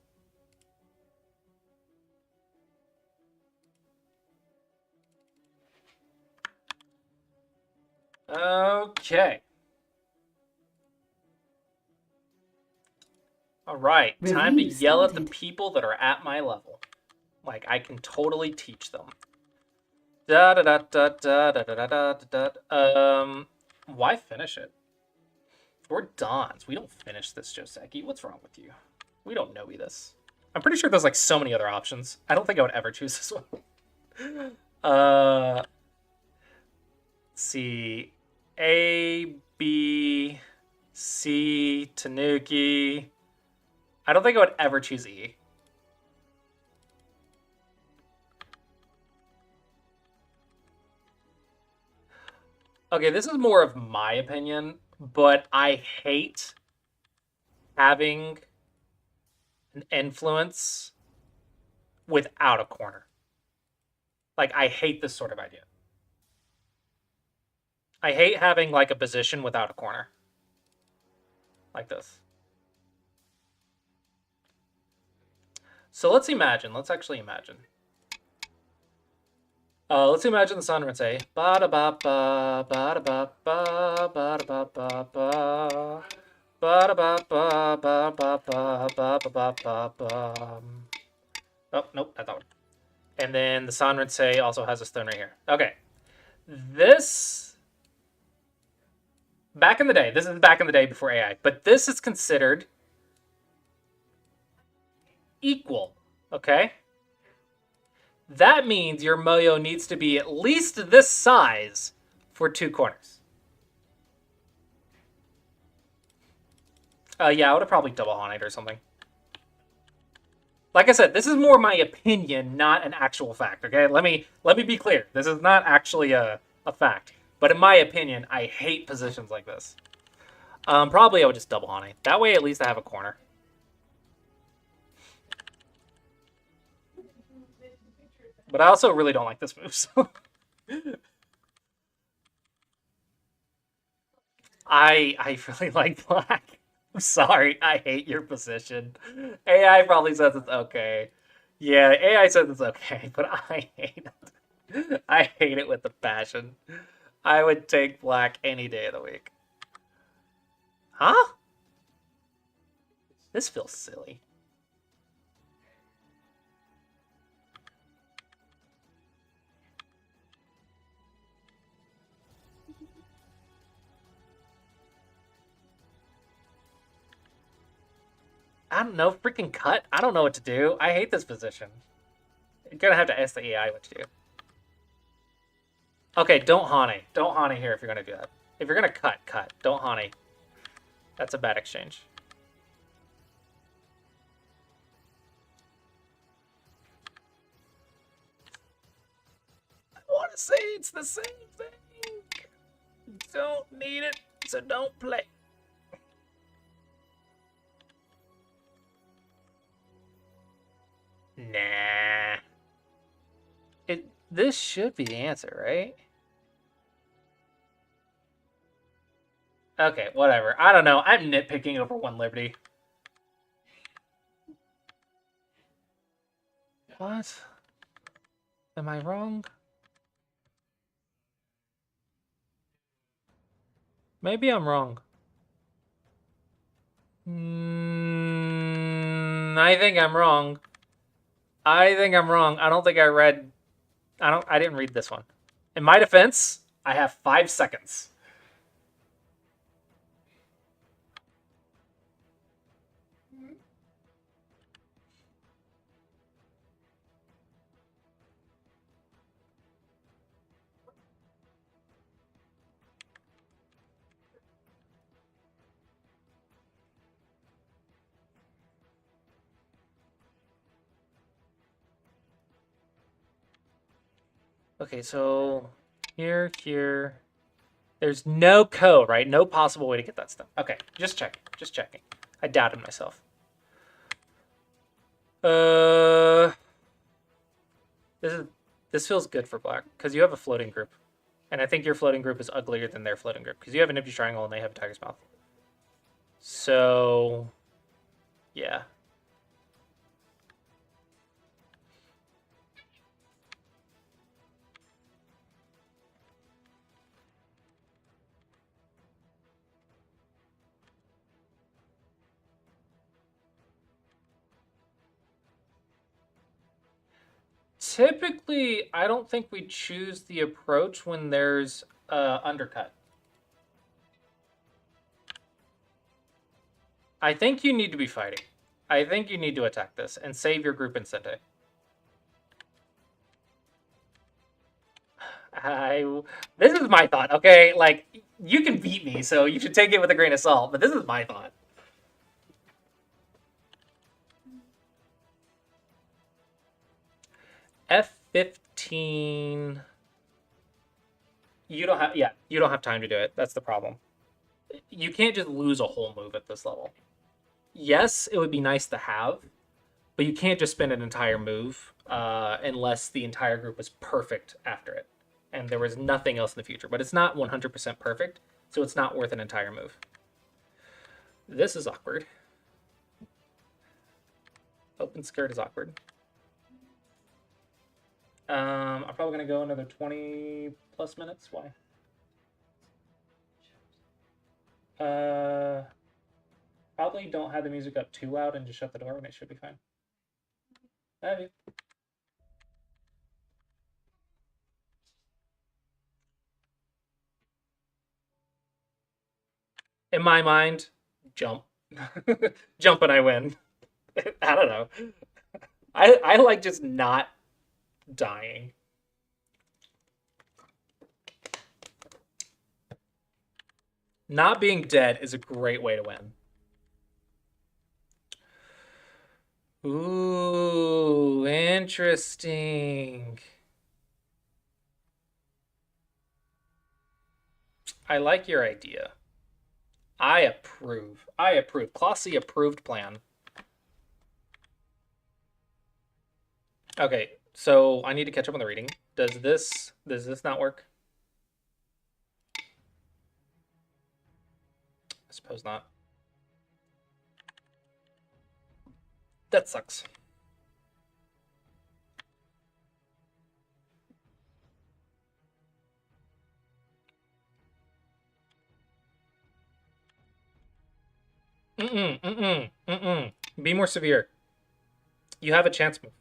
Okay. All right, time to Review yell at the started. people that are at my level. Like, I can totally teach them. Da da da da da da da da da da. Why finish it? We're Dons. We don't finish this, Joseki. What's wrong with you? We don't know this. I'm pretty sure there's like so many other options. I don't think I would ever choose this one. Let's see. A, B, C, Tanuki. I don't think I would ever choose E. Okay, this is more of my opinion, but I hate having an influence without a corner. Like, I hate this sort of idea. I hate having like a position without a corner. Like this. So let's imagine. Let's actually imagine. Let's imagine the sun would say ba da ba ba ba da ba ba ba da ba ba ba ba da ba ba ba ba ba ba ba ba ba. Oh nope, that's not one. And then the sun would say also has a stone right here. Okay, this back in the day. This is back in the day before AI, but this is considered equal. Okay. That means your moyo needs to be at least this size for 2 corners. Yeah, I would have probably double haunted or something. Like I said, this is more my opinion, not an actual fact. Okay, let me be clear. This is not actually a fact, but in my opinion, I hate positions like this. Probably I would just double haunt. That way, at least I have a corner. But I also really don't like this move. So. I really like black. I'm sorry, I hate your position. AI probably says it's okay. Yeah, AI says it's okay, but I hate it. I hate it with a passion. I would take black any day of the week. Huh? This feels silly. I don't know, freaking cut. I don't know what to do. I hate this position. You're gonna have to ask the AI what to do. Okay, don't Hane. Don't Hane here if you're gonna do that. If you're gonna cut, cut. Don't Hane. That's a bad exchange. I want to say it's the same thing. Don't need it, so don't play. Nah. This should be the answer, right? Okay, whatever. I don't know. I'm nitpicking over 1 Liberty. What? Am I wrong? Maybe I'm wrong. I think I'm wrong. I think I'm wrong. I don't think I read... I didn't read this one. In my defense, I have 5 seconds. Okay, so here, here, There's no code, right? No possible way to get that stuff. Okay, just checking. Just checking. I doubted myself. This feels good for black because you have a floating group, and I think your floating group is uglier than their floating group because you have an empty triangle and they have a tiger's mouth. So, yeah. Typically, I don't think we choose the approach when there's undercut. I think you need to be fighting. I think you need to attack this and save your group in Sente. This is my thought, okay? Like, you can beat me, so you should take it with a grain of salt, but this is my thought. F15. You don't have time to do it. That's the problem. You can't just lose a whole move at this level. Yes, it would be nice to have, but you can't just spend an entire move unless the entire group was perfect after it and there was nothing else in the future. But it's not 100% perfect, so it's not worth an entire move. This is awkward. Open skirt is awkward. I'm probably going to go another 20 plus minutes. Why? Probably don't have the music up too loud and just shut the door and it should be fine. Love you. In my mind, jump. Jump and I win. I don't know. I like just not dying. Not being dead is a great way to win. Ooh, interesting. I like your idea. I approve. I approve. Clossius approved plan. Okay, so I need to catch up on the reading. Does this not work? I suppose not. That sucks. Be more severe. You have a chance move.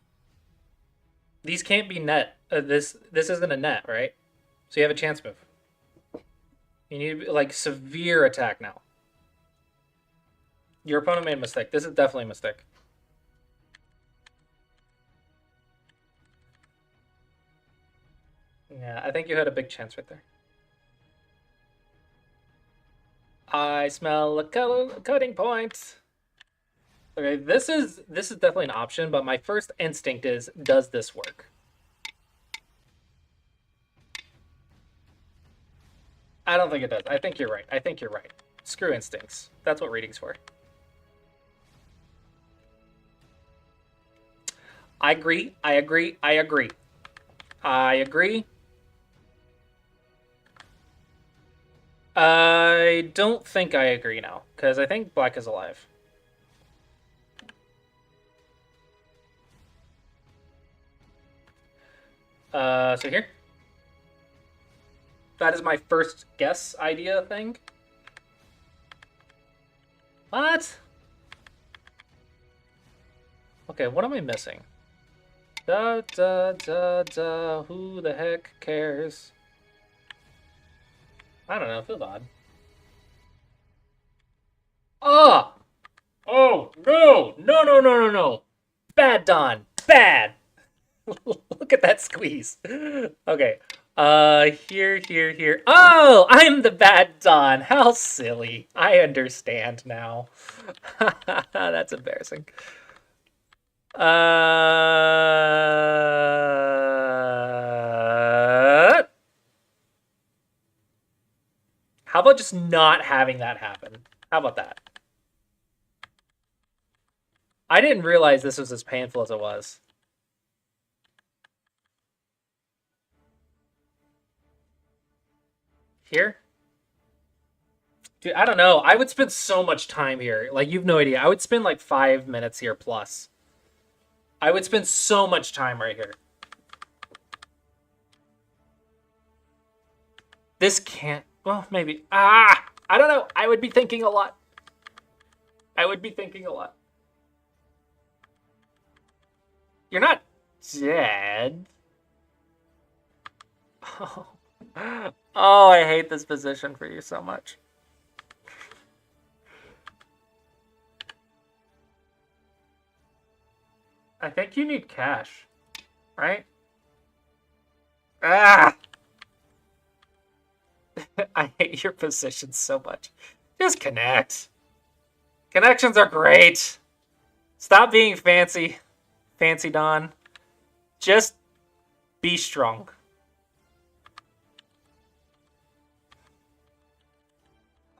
These can't be net. This isn't a net, right? So you have a chance move. You need like severe attack now. Your opponent made a mistake. This is definitely a mistake. Yeah, I think you had a big chance right there. I smell a cutting point. Okay, this is definitely an option, but my first instinct is, does this work? I don't think it does. I think you're right. I think you're right. Screw instincts. That's what reading's for. I agree. I agree. I agree. I agree. I don't think I agree now, because I think black is alive. So here. That is my first guess idea thing. What? Okay, what am I missing? Da da da da, who the heck cares? I don't know, it feels odd. Ah! Oh, no! No, no, no, no, no! Bad, Don! Bad! Look at that squeeze. Okay. Here. Oh, I'm the bad Don. How silly. I understand now. That's embarrassing. How about just not having that happen? How about that? I didn't realize this was as painful as it was. Here? Dude, I don't know. I would spend so much time here. Like, you've no idea. I would spend like 5 minutes here plus. I would spend so much time right here. This can't... Well, maybe... I don't know. I would be thinking a lot. I would be thinking a lot. You're not dead. Oh. Oh, I hate this position for you so much. I think you need cash, right? Ah! I hate your position so much. Just connect. Connections are great. Stop being fancy. Fancy Don. Just be strong.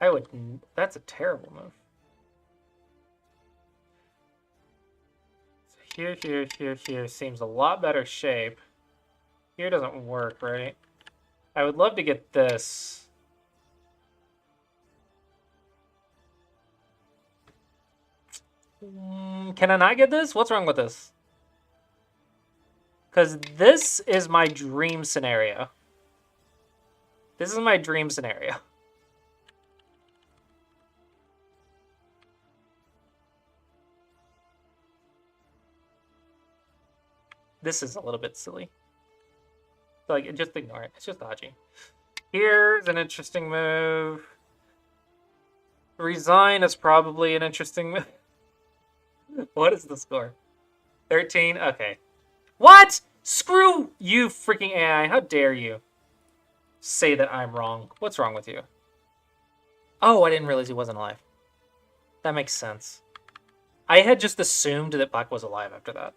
I would... That's a terrible move. So here seems a lot better shape. Here doesn't work, right? I would love to get this. Can I not get this? What's wrong with this? Because this is my dream scenario. This is my dream scenario. This is a little bit silly. Like, just ignore it. It's just dodgy. Here's an interesting move. Resign is probably an interesting move. What is the score? 13? Okay. What? Screw you, freaking AI. How dare you say that I'm wrong? What's wrong with you? Oh, I didn't realize he wasn't alive. That makes sense. I had just assumed that Black was alive after that.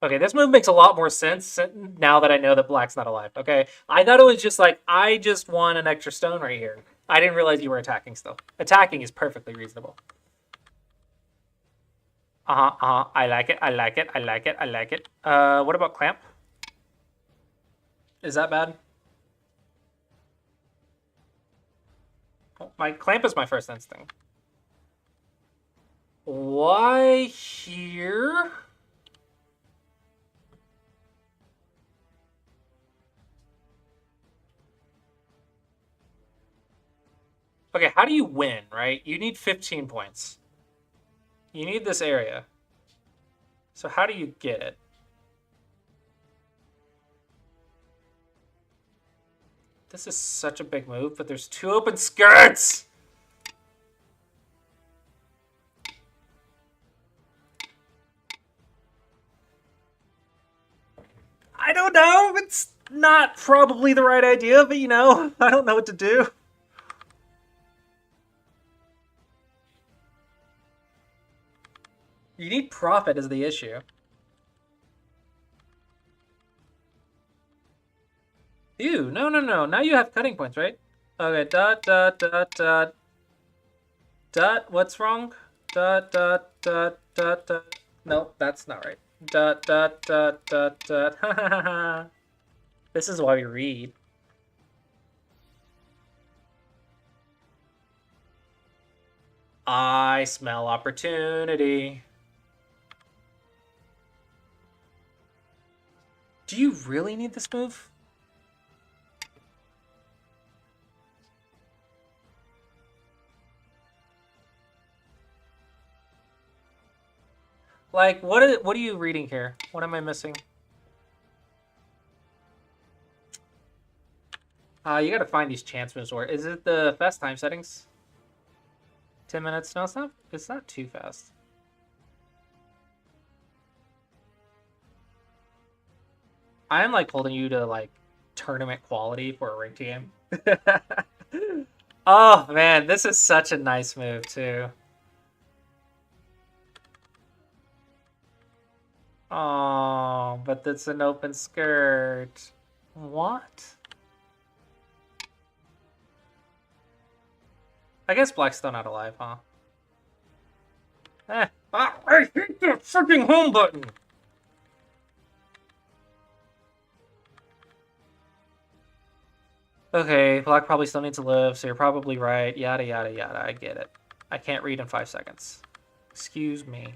Okay, this move makes a lot more sense now that I know that Black's not alive. Okay, I thought it was just like, I just won an extra stone right here. I didn't realize you were attacking still. Attacking is perfectly reasonable. I like it, I like it, I like it, I like it. What about clamp? Is that bad? Oh, my clamp is my first instinct. Why here? Okay, how do you win, right? You need 15 points. You need this area. So how do you get it? This is such a big move, but there's 2 open skirts! I don't know. It's not probably the right idea, but you know, I don't know what to do. You need profit is the issue. Ew, no. Now you have cutting points, right? Okay, dot. What's wrong? Dot. No, that's not right. Dot. This is why we read. I smell opportunity. Do you really need this move? Like, what are you reading here? What am I missing? You gotta find these chance moves. Or is it the fast time settings? 10 minutes? No, it's not. It's not too fast. I'm like holding you to like tournament quality for a ranked game. Oh man, this is such a nice move too. Oh, but that's an open skirt. What? I guess Black's still not alive, huh? I hate the freaking home button! Okay, Black probably still needs to live, so you're probably right. Yada, yada, yada. I get it. I can't read in 5 seconds. Excuse me.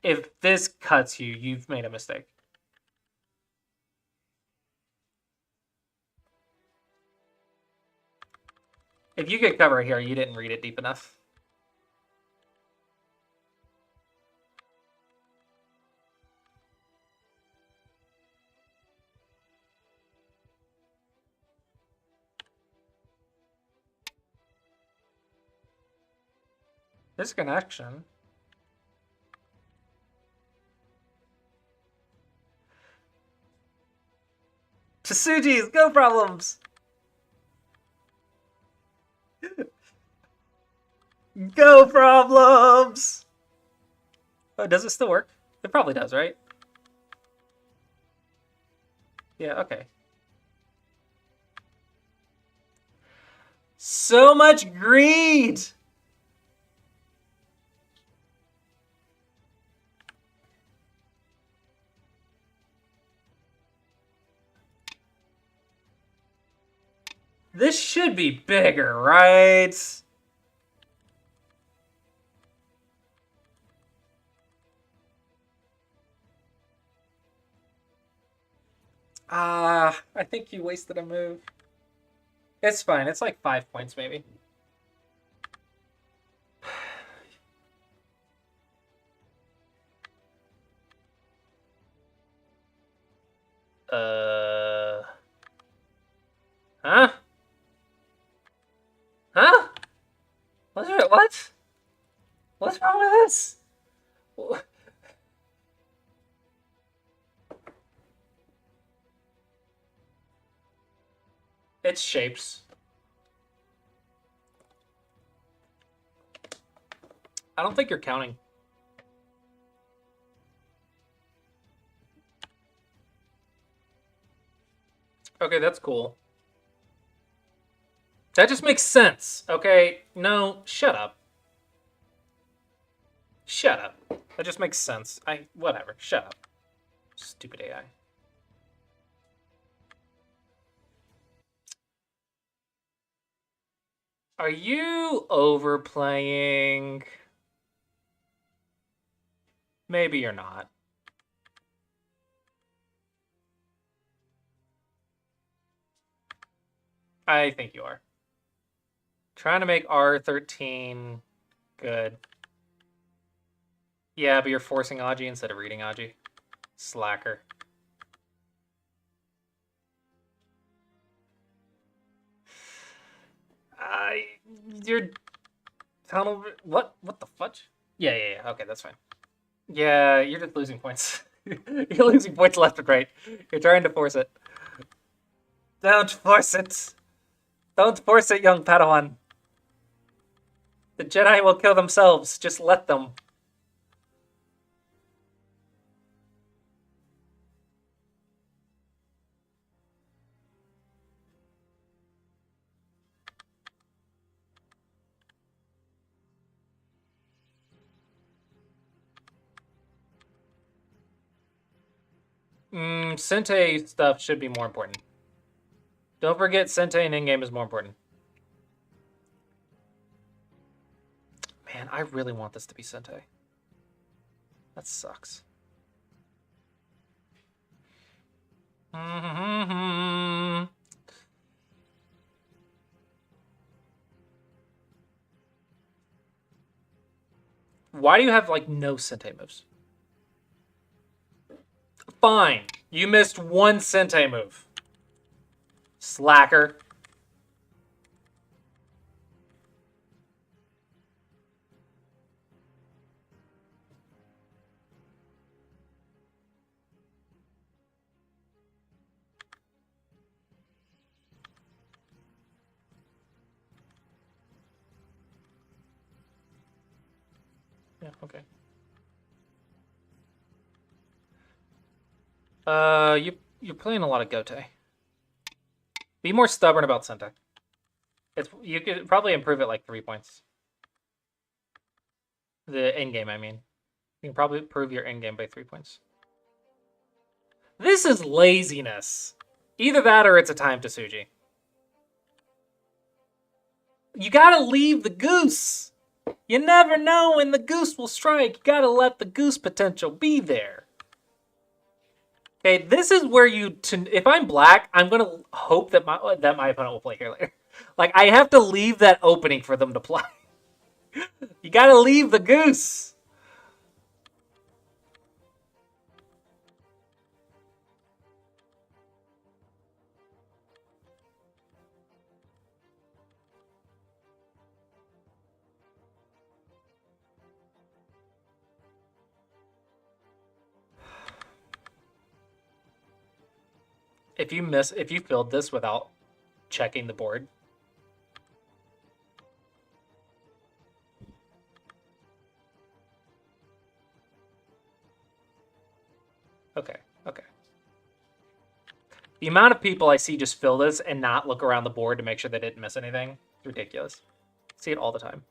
If this cuts you, you've made a mistake. If you get cover here, you didn't read it deep enough. Disconnection. Tsuji's go problems! Go problems! Oh, does it still work? It probably does, right? Yeah, okay. So much greed! This should be bigger, right? I think you wasted a move. It's fine. It's like 5 points, maybe. Huh? Huh? What? What's wrong with this? It's shapes. I don't think you're counting. Okay, that's cool. That just makes sense. Okay, no, shut up. Shut up. That just makes sense. Whatever. Shut up. Stupid AI. Are you overplaying? Maybe you're not. I think you are. Trying to make R13 good. Yeah, but you're forcing Aji instead of reading Aji. Slacker. You're tunnel. What? What the fudge? Yeah. Okay, that's fine. Yeah, you're just losing points. You're losing points left and right. You're trying to force it. Don't force it. Don't force it, young Padawan. The Jedi will kill themselves. Just let them. Sente stuff should be more important. Don't forget Sente and in-game is more important. Man, I really want this to be Sente. That sucks. Why do you have, like, no Sente moves? Fine. You missed one Sente move. Slacker. Yeah, okay. You're playing a lot of Gote. Be more stubborn about Sentai. You could probably improve it like 3 points. The end game, I mean. You can probably improve your end game by 3 points. This is laziness. Either that or it's a time to Tsuji. You gotta leave the goose. You never know when the goose will strike. You gotta let the goose potential be there. Okay, this is where if I'm black, I'm gonna hope that my opponent will play here later. Like, I have to leave that opening for them to play. You gotta leave the goose. If you filled this without checking the board, okay. The amount of people I see just fill this and not look around the board to make sure they didn't miss anything, it's ridiculous. I see it all the time.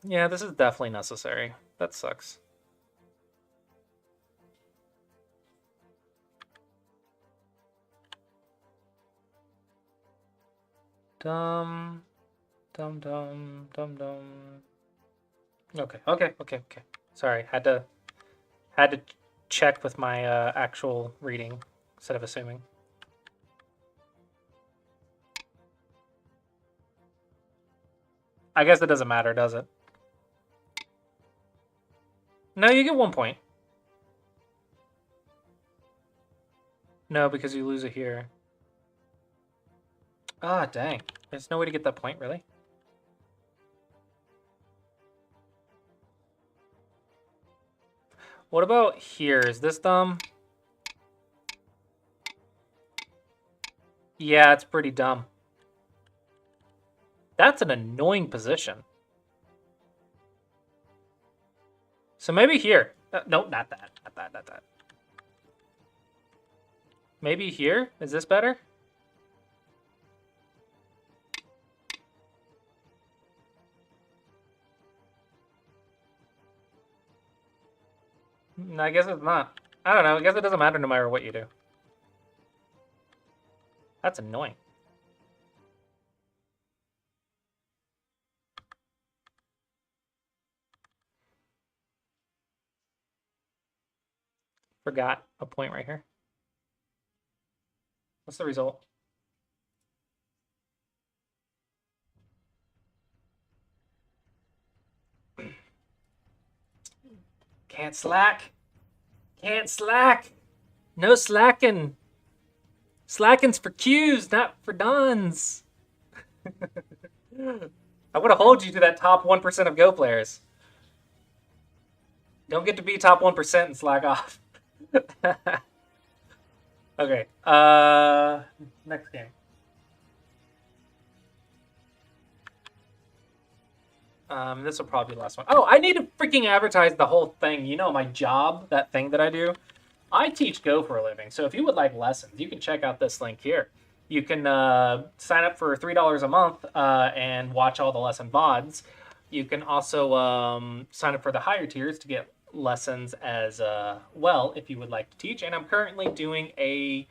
Yeah, this is definitely necessary. That sucks. Dum. Okay. Sorry, had to check with my actual reading instead of assuming. I guess it doesn't matter, does it? No, you get 1 point. No, because you lose it here. Ah, dang. There's no way to get that point, really? What about here? Is this dumb? Yeah, it's pretty dumb. That's an annoying position. So maybe here. No, not that. Not that. Maybe here? Is this better? I guess it's not. I don't know. I guess it doesn't matter no matter what you do. That's annoying. Forgot a point right here. What's the result? Can't slack. Can't slack. No slacking. Slacking's for Qs, not for duns. I want to hold you to that top 1% of Go players. Don't get to be top 1% and slack off. Okay. Next game. This will probably be the last one. Oh, I need to freaking advertise the whole thing. You know, my job, that thing that I do. I teach Go for a living. So if you would like lessons, you can check out this link here. You can sign up for $3 a month and watch all the lesson VODs. You can also sign up for the higher tiers to get lessons as well if you would like to teach. And I'm currently doing a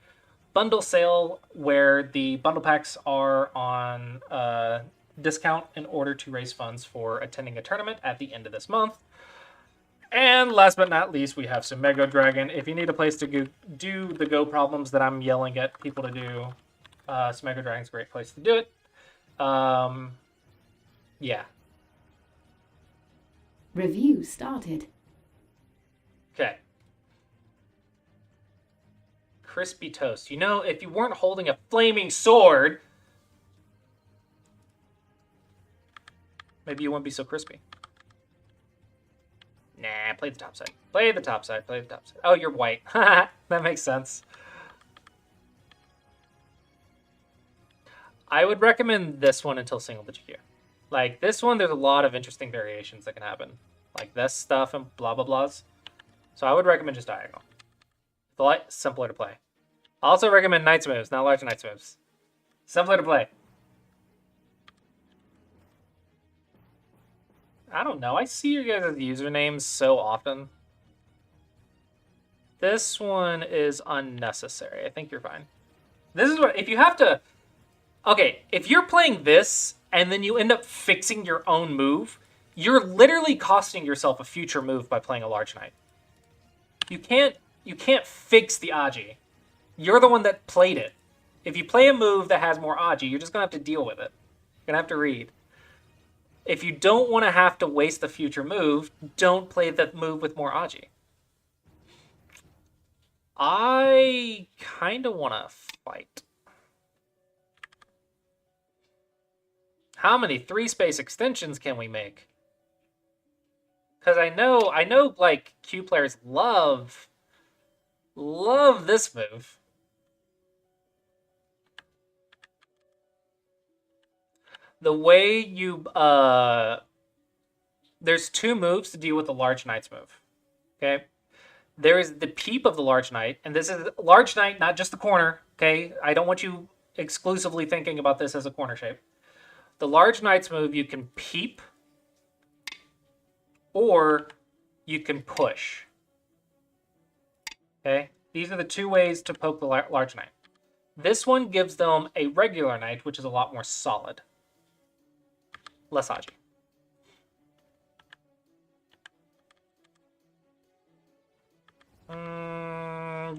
bundle sale where the bundle packs are on discount in order to raise funds for attending a tournament at the end of this month. And last but not least, we have some Mega Dragon. If you need a place to do the Go problems that I'm yelling at people to do, Mega Dragon's a great place to do it. Yeah. Review started. Okay. Crispy toast. You know, if you weren't holding a flaming sword, maybe you wouldn't be so crispy. Nah, play the top side. Play the top side. Oh, you're white. That makes sense. I would recommend this one until single digit here. Like this one, there's a lot of interesting variations that can happen. Like this stuff and blah blah blahs. So I would recommend just diagonal. It's a lot simpler to play. I also recommend knights moves, not large knights moves. Simpler to play. I don't know. I see your guys' usernames so often. This one is unnecessary. I think you're fine. This is what, if you have to, okay, if you're playing this and then you end up fixing your own move, you're literally costing yourself a future move by playing a large knight. You can't fix the Aji. You're the one that played it. If you play a move that has more Aji, you're just gonna have to deal with it. You're gonna have to read. If you don't want to have to waste the future move, don't play the move with more Aji. I kind of want to fight. How many 3-space extensions can we make? Because I know, like, Q players love this move. The way you, there's 2 moves to deal with the large knight's move. Okay? There is the peep of the large knight, and this is large knight, not just the corner. Okay? I don't want you exclusively thinking about this as a corner shape. The large knight's move, you can peep, or you can push. Okay? These are the 2 ways to poke the large knight. This one gives them a regular knight, which is a lot more solid. Less Aji.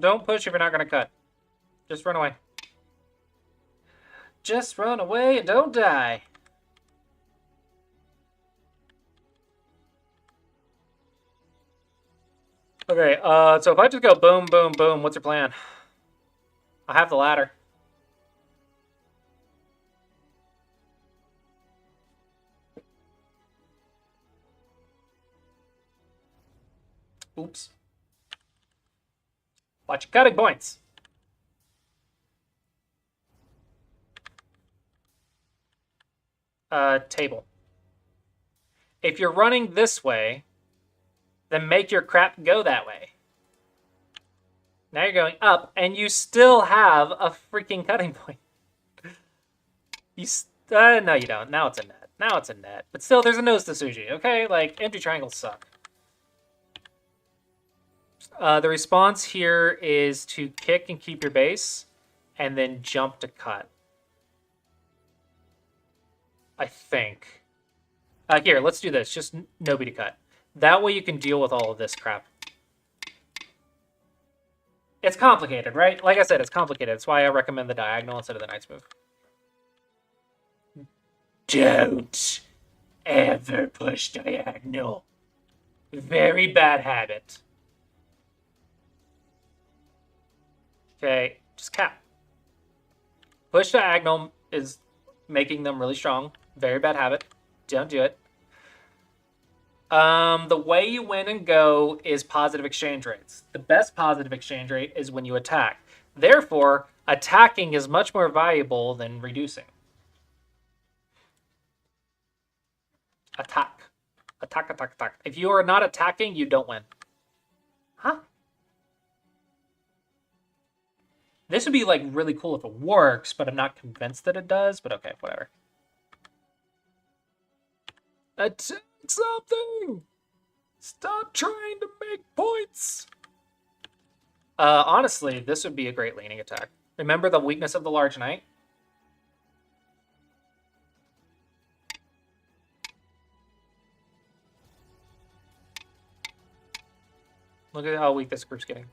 Don't push if you're not going to cut. Just run away. Just run away and don't die. Okay, so if I just go boom, boom, boom, what's your plan? I have the ladder. Oops. Watch your cutting points. Table. If you're running this way, then make your crap go that way. Now you're going up, and you still have a freaking cutting point. No, you don't. Now it's a net. Now it's a net. But still, there's a nose to Suji, okay? Like, empty triangles suck. The response here is to kick and keep your base, and then jump to cut. I think. Here, let's do this. Just nobody cut. That way you can deal with all of this crap. It's complicated, right? Like I said, it's complicated. That's why I recommend the diagonal instead of the knight's move. Don't ever push diagonal. Very bad habit. Okay, just cap. Push diagonal is making them really strong. Very bad habit. Don't do it. The way you win and go is positive exchange rates. The best positive exchange rate is when you attack. Therefore, attacking is much more valuable than reducing. Attack. Attack, attack, attack. If you are not attacking, you don't win. Huh? This would be, like, really cool if it works, but I'm not convinced that it does. But okay, whatever. Attack something! Stop trying to make points! Honestly, this would be a great leaning attack. Remember the weakness of the large knight? Look at how weak this group's getting.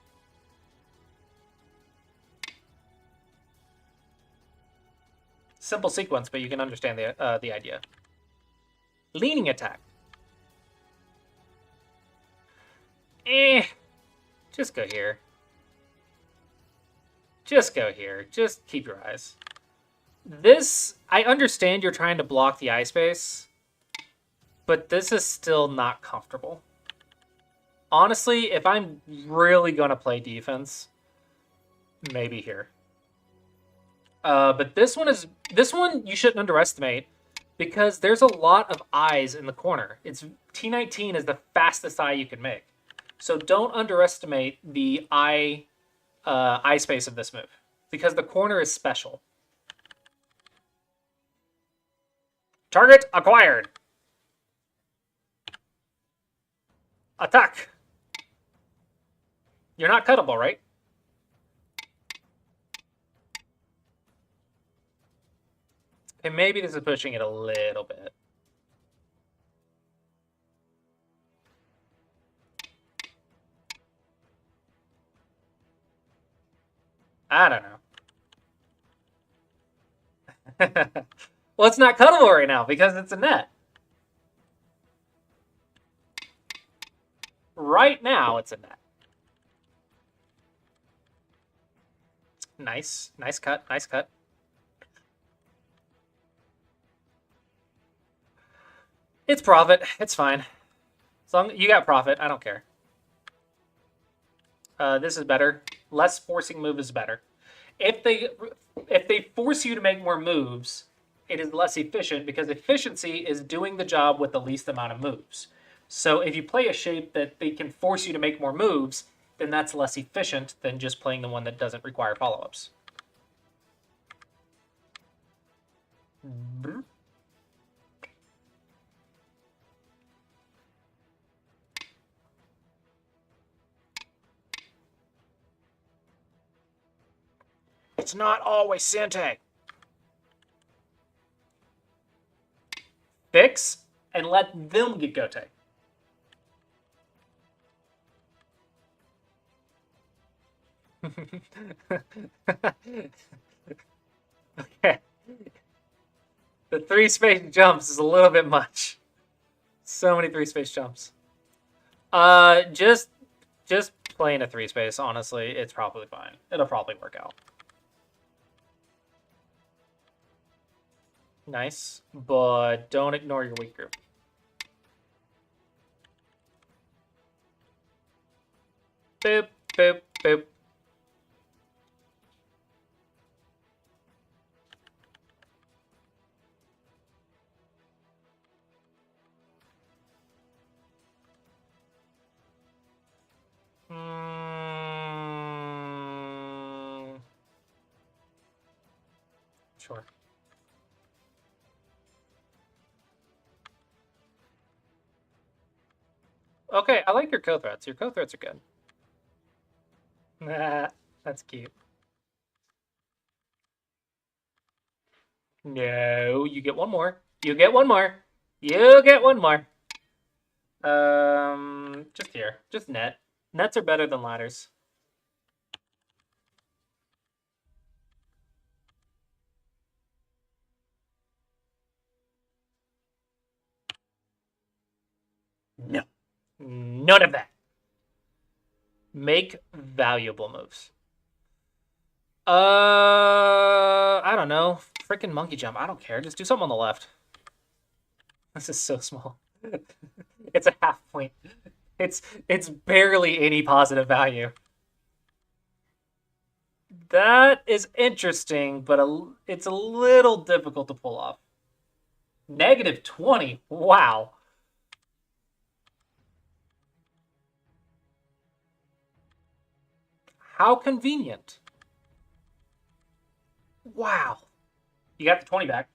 Simple sequence, but you can understand the idea. Leaning attack. Just go here. Just go here. Just keep your eyes. This, I understand you're trying to block the eye space, but this is still not comfortable. Honestly, if I'm really going to play defense, maybe here. But this one you shouldn't underestimate. because there's a lot of eyes in the corner. It's T19 is the fastest eye you can make. So don't underestimate the eye space of this move because the corner is special. Target acquired. Attack. You're not cuttable, right? Okay, maybe this is pushing it a little bit. I don't know. Well, it's not cuttable right now because it's a net. Right now, it's a net. Nice. Nice cut. Nice cut. It's profit. It's fine. As long as you got profit, I don't care. This is better. Less forcing move is better. If they force you to make more moves, it is less efficient because efficiency is doing the job with the least amount of moves. So if you play a shape that they can force you to make more moves, then that's less efficient than just playing the one that doesn't require follow-ups. It's not always Sente. Fix and let them get Gote. Okay. The 3-space jumps is a little bit much. So many 3-space jumps. Just playing a 3-space, honestly, it's probably fine. It'll probably work out. Nice, but don't ignore your weak group. Boop, boop, boop. Sure. Okay, I like your co-threats. Your co-threats are good. Nah, that's cute. No, you get one more. You get one more. You get one more. Just here. Just net. Nets are better than ladders. No. None of that. Make valuable moves. I don't know. Freaking monkey jump. I don't care. Just do something on the left. This is so small. It's a half point. It's barely any positive value. That is interesting, but it's a little difficult to pull off. -20. Wow. How convenient. Wow. You got the 20 back.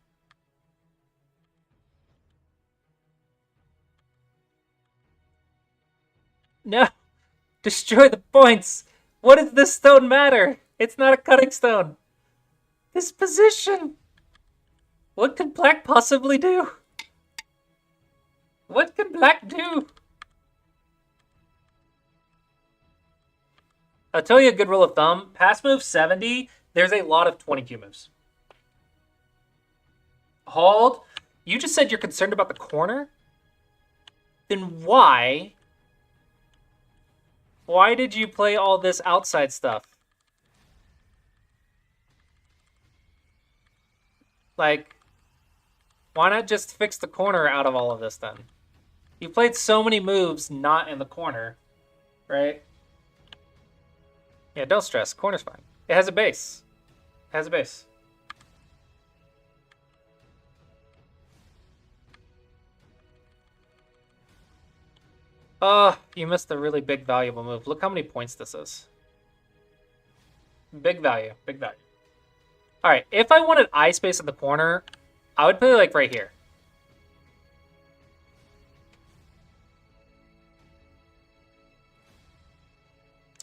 No. Destroy the points. What does this stone matter? It's not a cutting stone. This position. What could black possibly do? What can black do? I'll tell you a good rule of thumb. Pass move 70, there's a lot of 20Q moves. Hold. You just said you're concerned about the corner? Then why did you play all this outside stuff? Like, why not just fix the corner out of all of this then? You played so many moves not in the corner, right? Yeah, don't stress. Corner's fine. It has a base. It has a base. Oh, you missed a really big valuable move. Look how many points this is. Big value, big value. All right, if I wanted eye space in the corner, I would put it like right here.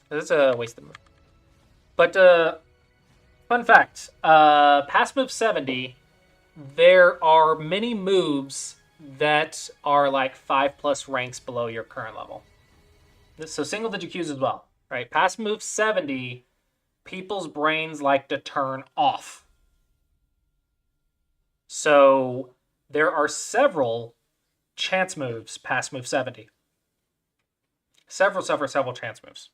This is a wasted move. But fun fact, past move 70, there are many moves that are like 5+ ranks below your current level. So single digit Qs as well, right? Past move 70, people's brains like to turn off. So there are several chance moves past move 70. Several chance moves.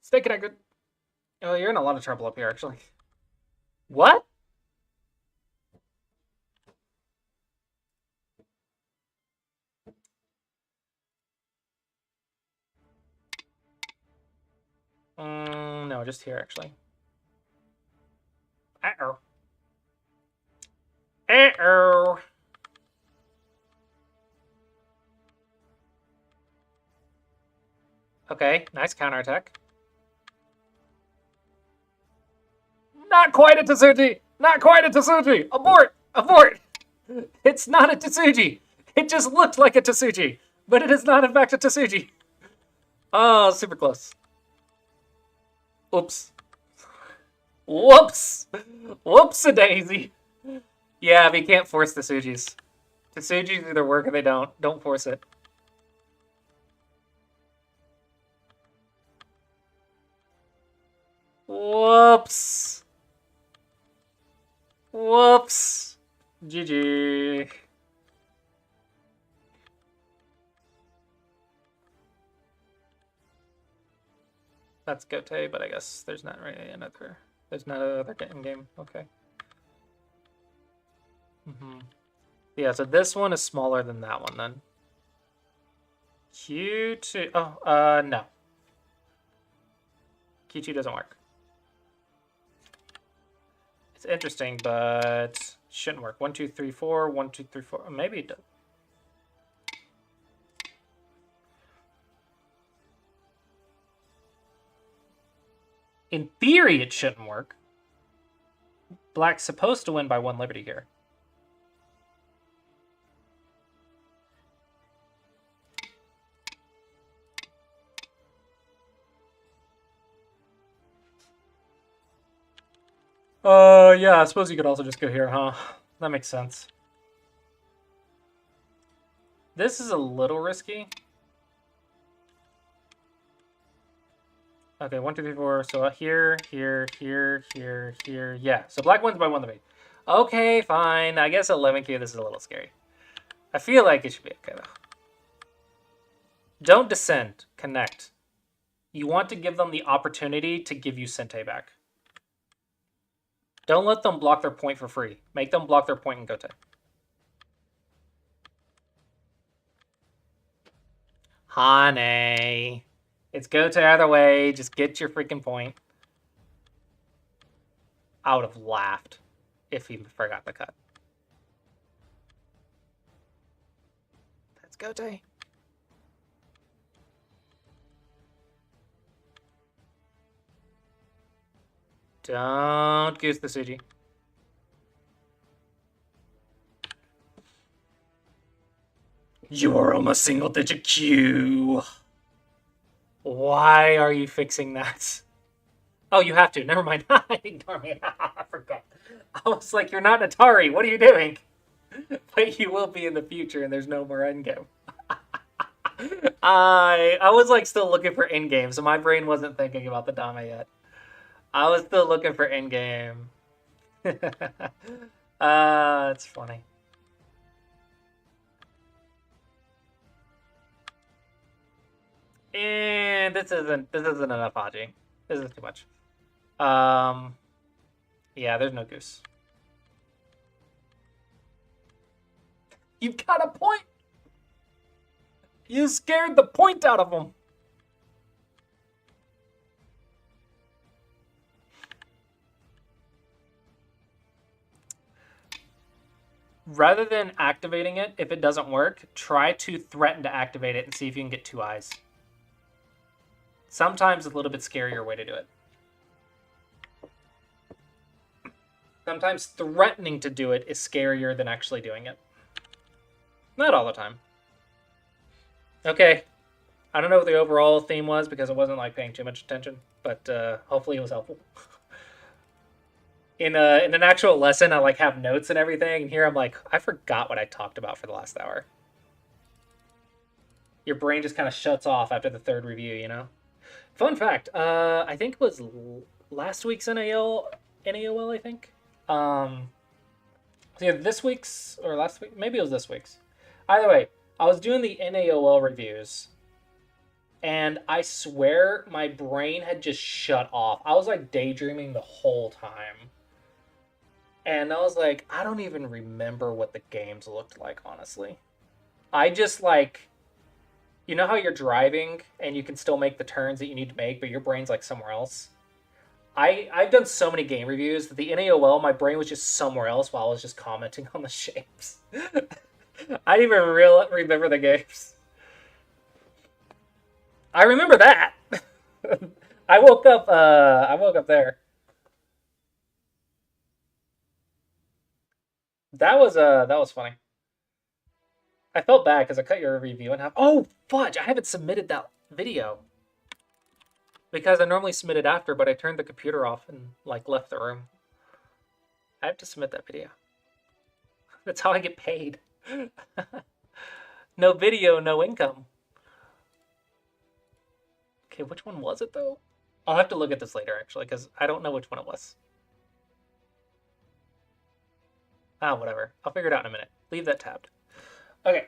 Stay connected. Oh, you're in a lot of trouble up here, actually. What? No, just here, actually. Uh-oh. Uh-oh. Okay, nice counterattack. Not quite a Tsuji! Not quite a Tsuji! Abort! Abort! It's not a Tsuji! It just looked like a Tsuji, but it is not in fact a Tsuji. Oh, super close. Oops. Whoops! Whoops-a-daisy. Yeah, but you can't force the Tsujis. The Tsujis either work or they don't. Don't force it. Whoops. Whoops. GG. That's Gote, but I guess there's not really another. There's not another in-game. Okay. Yeah, so this one is smaller than that one then. Q2. Oh, no. Q2 doesn't work. It's interesting, but shouldn't work. 1, 2, 3, 4. 1, 2, 3, 4. Maybe it does. In theory, it shouldn't work. Black's supposed to win by 1 liberty here. Yeah, I suppose you could also just go here, huh? That makes sense. This is a little risky. Okay, 1, 2, 3, 4. So here, here, here, here, here. Yeah, so black wins by 1 liberty. Okay, fine. I guess 11Q, this is a little scary. I feel like it should be okay, though. Don't descend. Connect. You want to give them the opportunity to give you Sente back. Don't let them block their point for free. Make them block their point in Gote. Honey. It's Gote either way. Just get your freaking point. I would have laughed if he forgot the cut. That's Gote. Don't goose the Suji. You're almost single digit Q. Why are you fixing that? Oh, you have to. Never mind. Ignore me. I forgot. I was like, you're not Atari. What are you doing? But you will be in the future, and there's no more endgame. I was like still looking for endgame, so my brain wasn't thinking about the Dama yet. I was still looking for endgame. It's funny. And this isn't enough Haji. This is too much. Yeah, there's no goose. You got a point. You scared the point out of him. rather than activating it, if it doesn't work, try to threaten to activate it and see if you can get 2 eyes. Sometimes a little bit scarier way to do it. Sometimes threatening to do it is scarier than actually doing it. Not all the time. Okay. I don't know what the overall theme was because I wasn't like paying too much attention, but hopefully it was helpful. In an actual lesson, I like have notes and everything, and here I'm like, I forgot what I talked about for the last hour. Your brain just kind of shuts off after the third review, you know? Fun fact, I think it was last week's NAOL, I think. So yeah, this week's or last week, maybe it was this week's. Either way, I was doing the NAOL reviews, and I swear my brain had just shut off. I was like daydreaming the whole time. And I was like, I don't even remember what the games looked like, honestly. I just like, you know how you're driving and you can still make the turns that you need to make, but your brain's like somewhere else? I've done so many game reviews that the NAOL, my brain was just somewhere else while I was just commenting on the shapes. I didn't even remember the games. I remember that. I woke up there. That was funny. I felt bad because I cut your review in half. Oh, fudge! I haven't submitted that video. Because I normally submit it after, but I turned the computer off and like left the room. I have to submit that video. That's how I get paid. No video, no income. Okay, which one was it though? I'll have to look at this later actually, because I don't know which one it was. Ah, whatever. I'll figure it out in a minute. Leave that tabbed. Okay.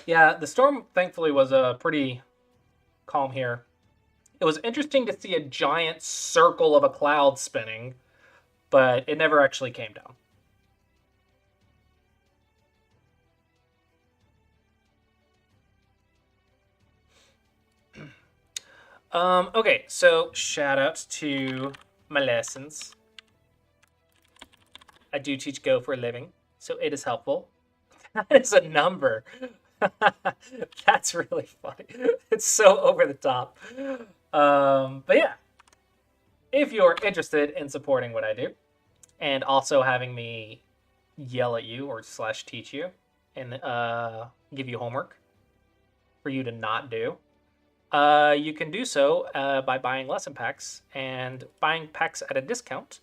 Yeah, the storm thankfully was pretty calm here. It was interesting to see a giant circle of a cloud spinning, but it never actually came down. Okay, so shout out to my lessons. I do teach Go for a living, so it is helpful. That is a number. That's really funny. It's so over the top. But yeah, if you're interested in supporting what I do, and also having me yell at you or slash teach you and give you homework for you to not do, you can do so by buying lesson packs, and buying packs at a discount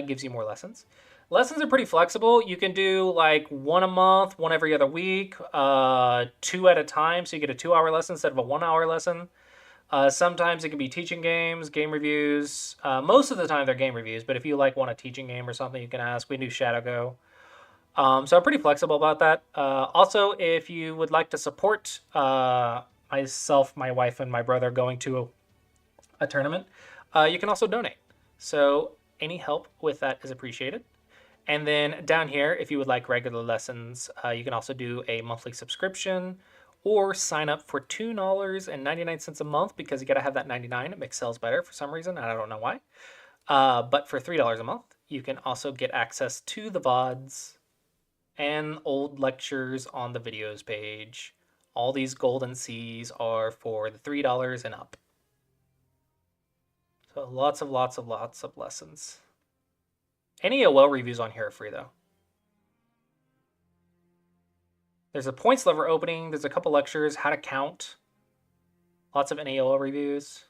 gives you more lessons. Lessons are pretty flexible. You can do like 1 a month, 1 every other week, 2 at a time, so you get a 2-hour lesson instead of a 1-hour lesson. Sometimes it can be teaching games, game reviews. Most of the time they're game reviews, but if you like want a teaching game or something, you can ask. We do Shadow Go. So I'm pretty flexible about that. Also, if you would like to support myself, my wife, and my brother going to a tournament, you can also donate. So any help with that is appreciated. And then down here, if you would like regular lessons, you can also do a monthly subscription or sign up for $2.99 a month, because you got to have that 99. It makes sales better for some reason. I don't know why. But for $3 a month, you can also get access to the VODs and old lectures on the videos page. All these golden C's are for the $3 and up. So lots of lessons. Any AOL reviews on here are free though. There's a points lever opening. There's a couple lectures, how to count. Lots of NAOL reviews.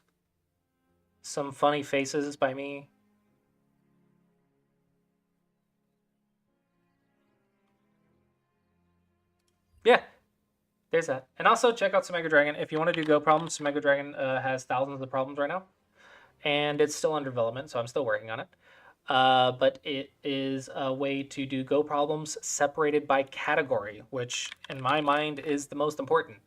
Some funny faces by me. Yeah, there's that. And also check out Mega Dragon. If you want to do Go problems, Mega Dragon has thousands of problems right now. And it's still under development, so I'm still working on it. But it is a way to do Go problems separated by category, which in my mind is the most important.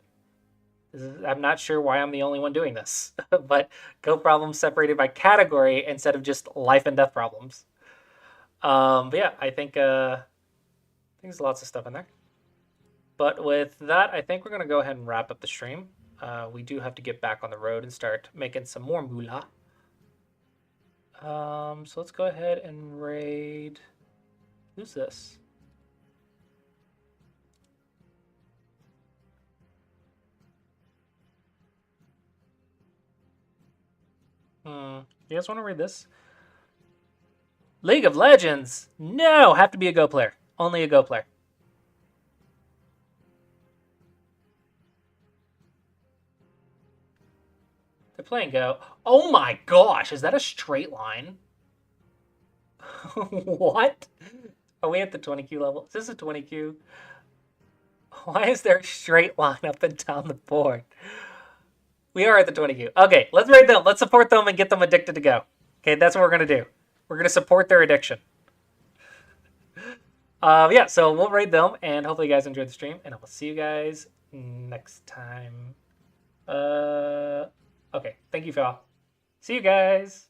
I'm not sure why I'm the only one doing this, but Go problems separated by category instead of just life and death problems. But yeah, I think there's lots of stuff in there. But with that, I think we're going to go ahead and wrap up the stream. we do have to get back on the road and start making some more moolah. So let's go ahead and raid. Who's this? You guys want to read this? League of Legends! No! Have to be a Go player. Only a Go player. They're playing Go. Oh my gosh! Is that a straight line? What? Are we at the 20Q level? Is this a 20Q? Why is there a straight line up and down the board? We are at the 20Q. Okay, let's raid them. Let's support them and get them addicted to Go. Okay, that's what we're going to do. We're going to support their addiction. Yeah, so we'll raid them, and hopefully you guys enjoyed the stream, and I will see you guys next time. Okay, thank you, Phil. See you guys.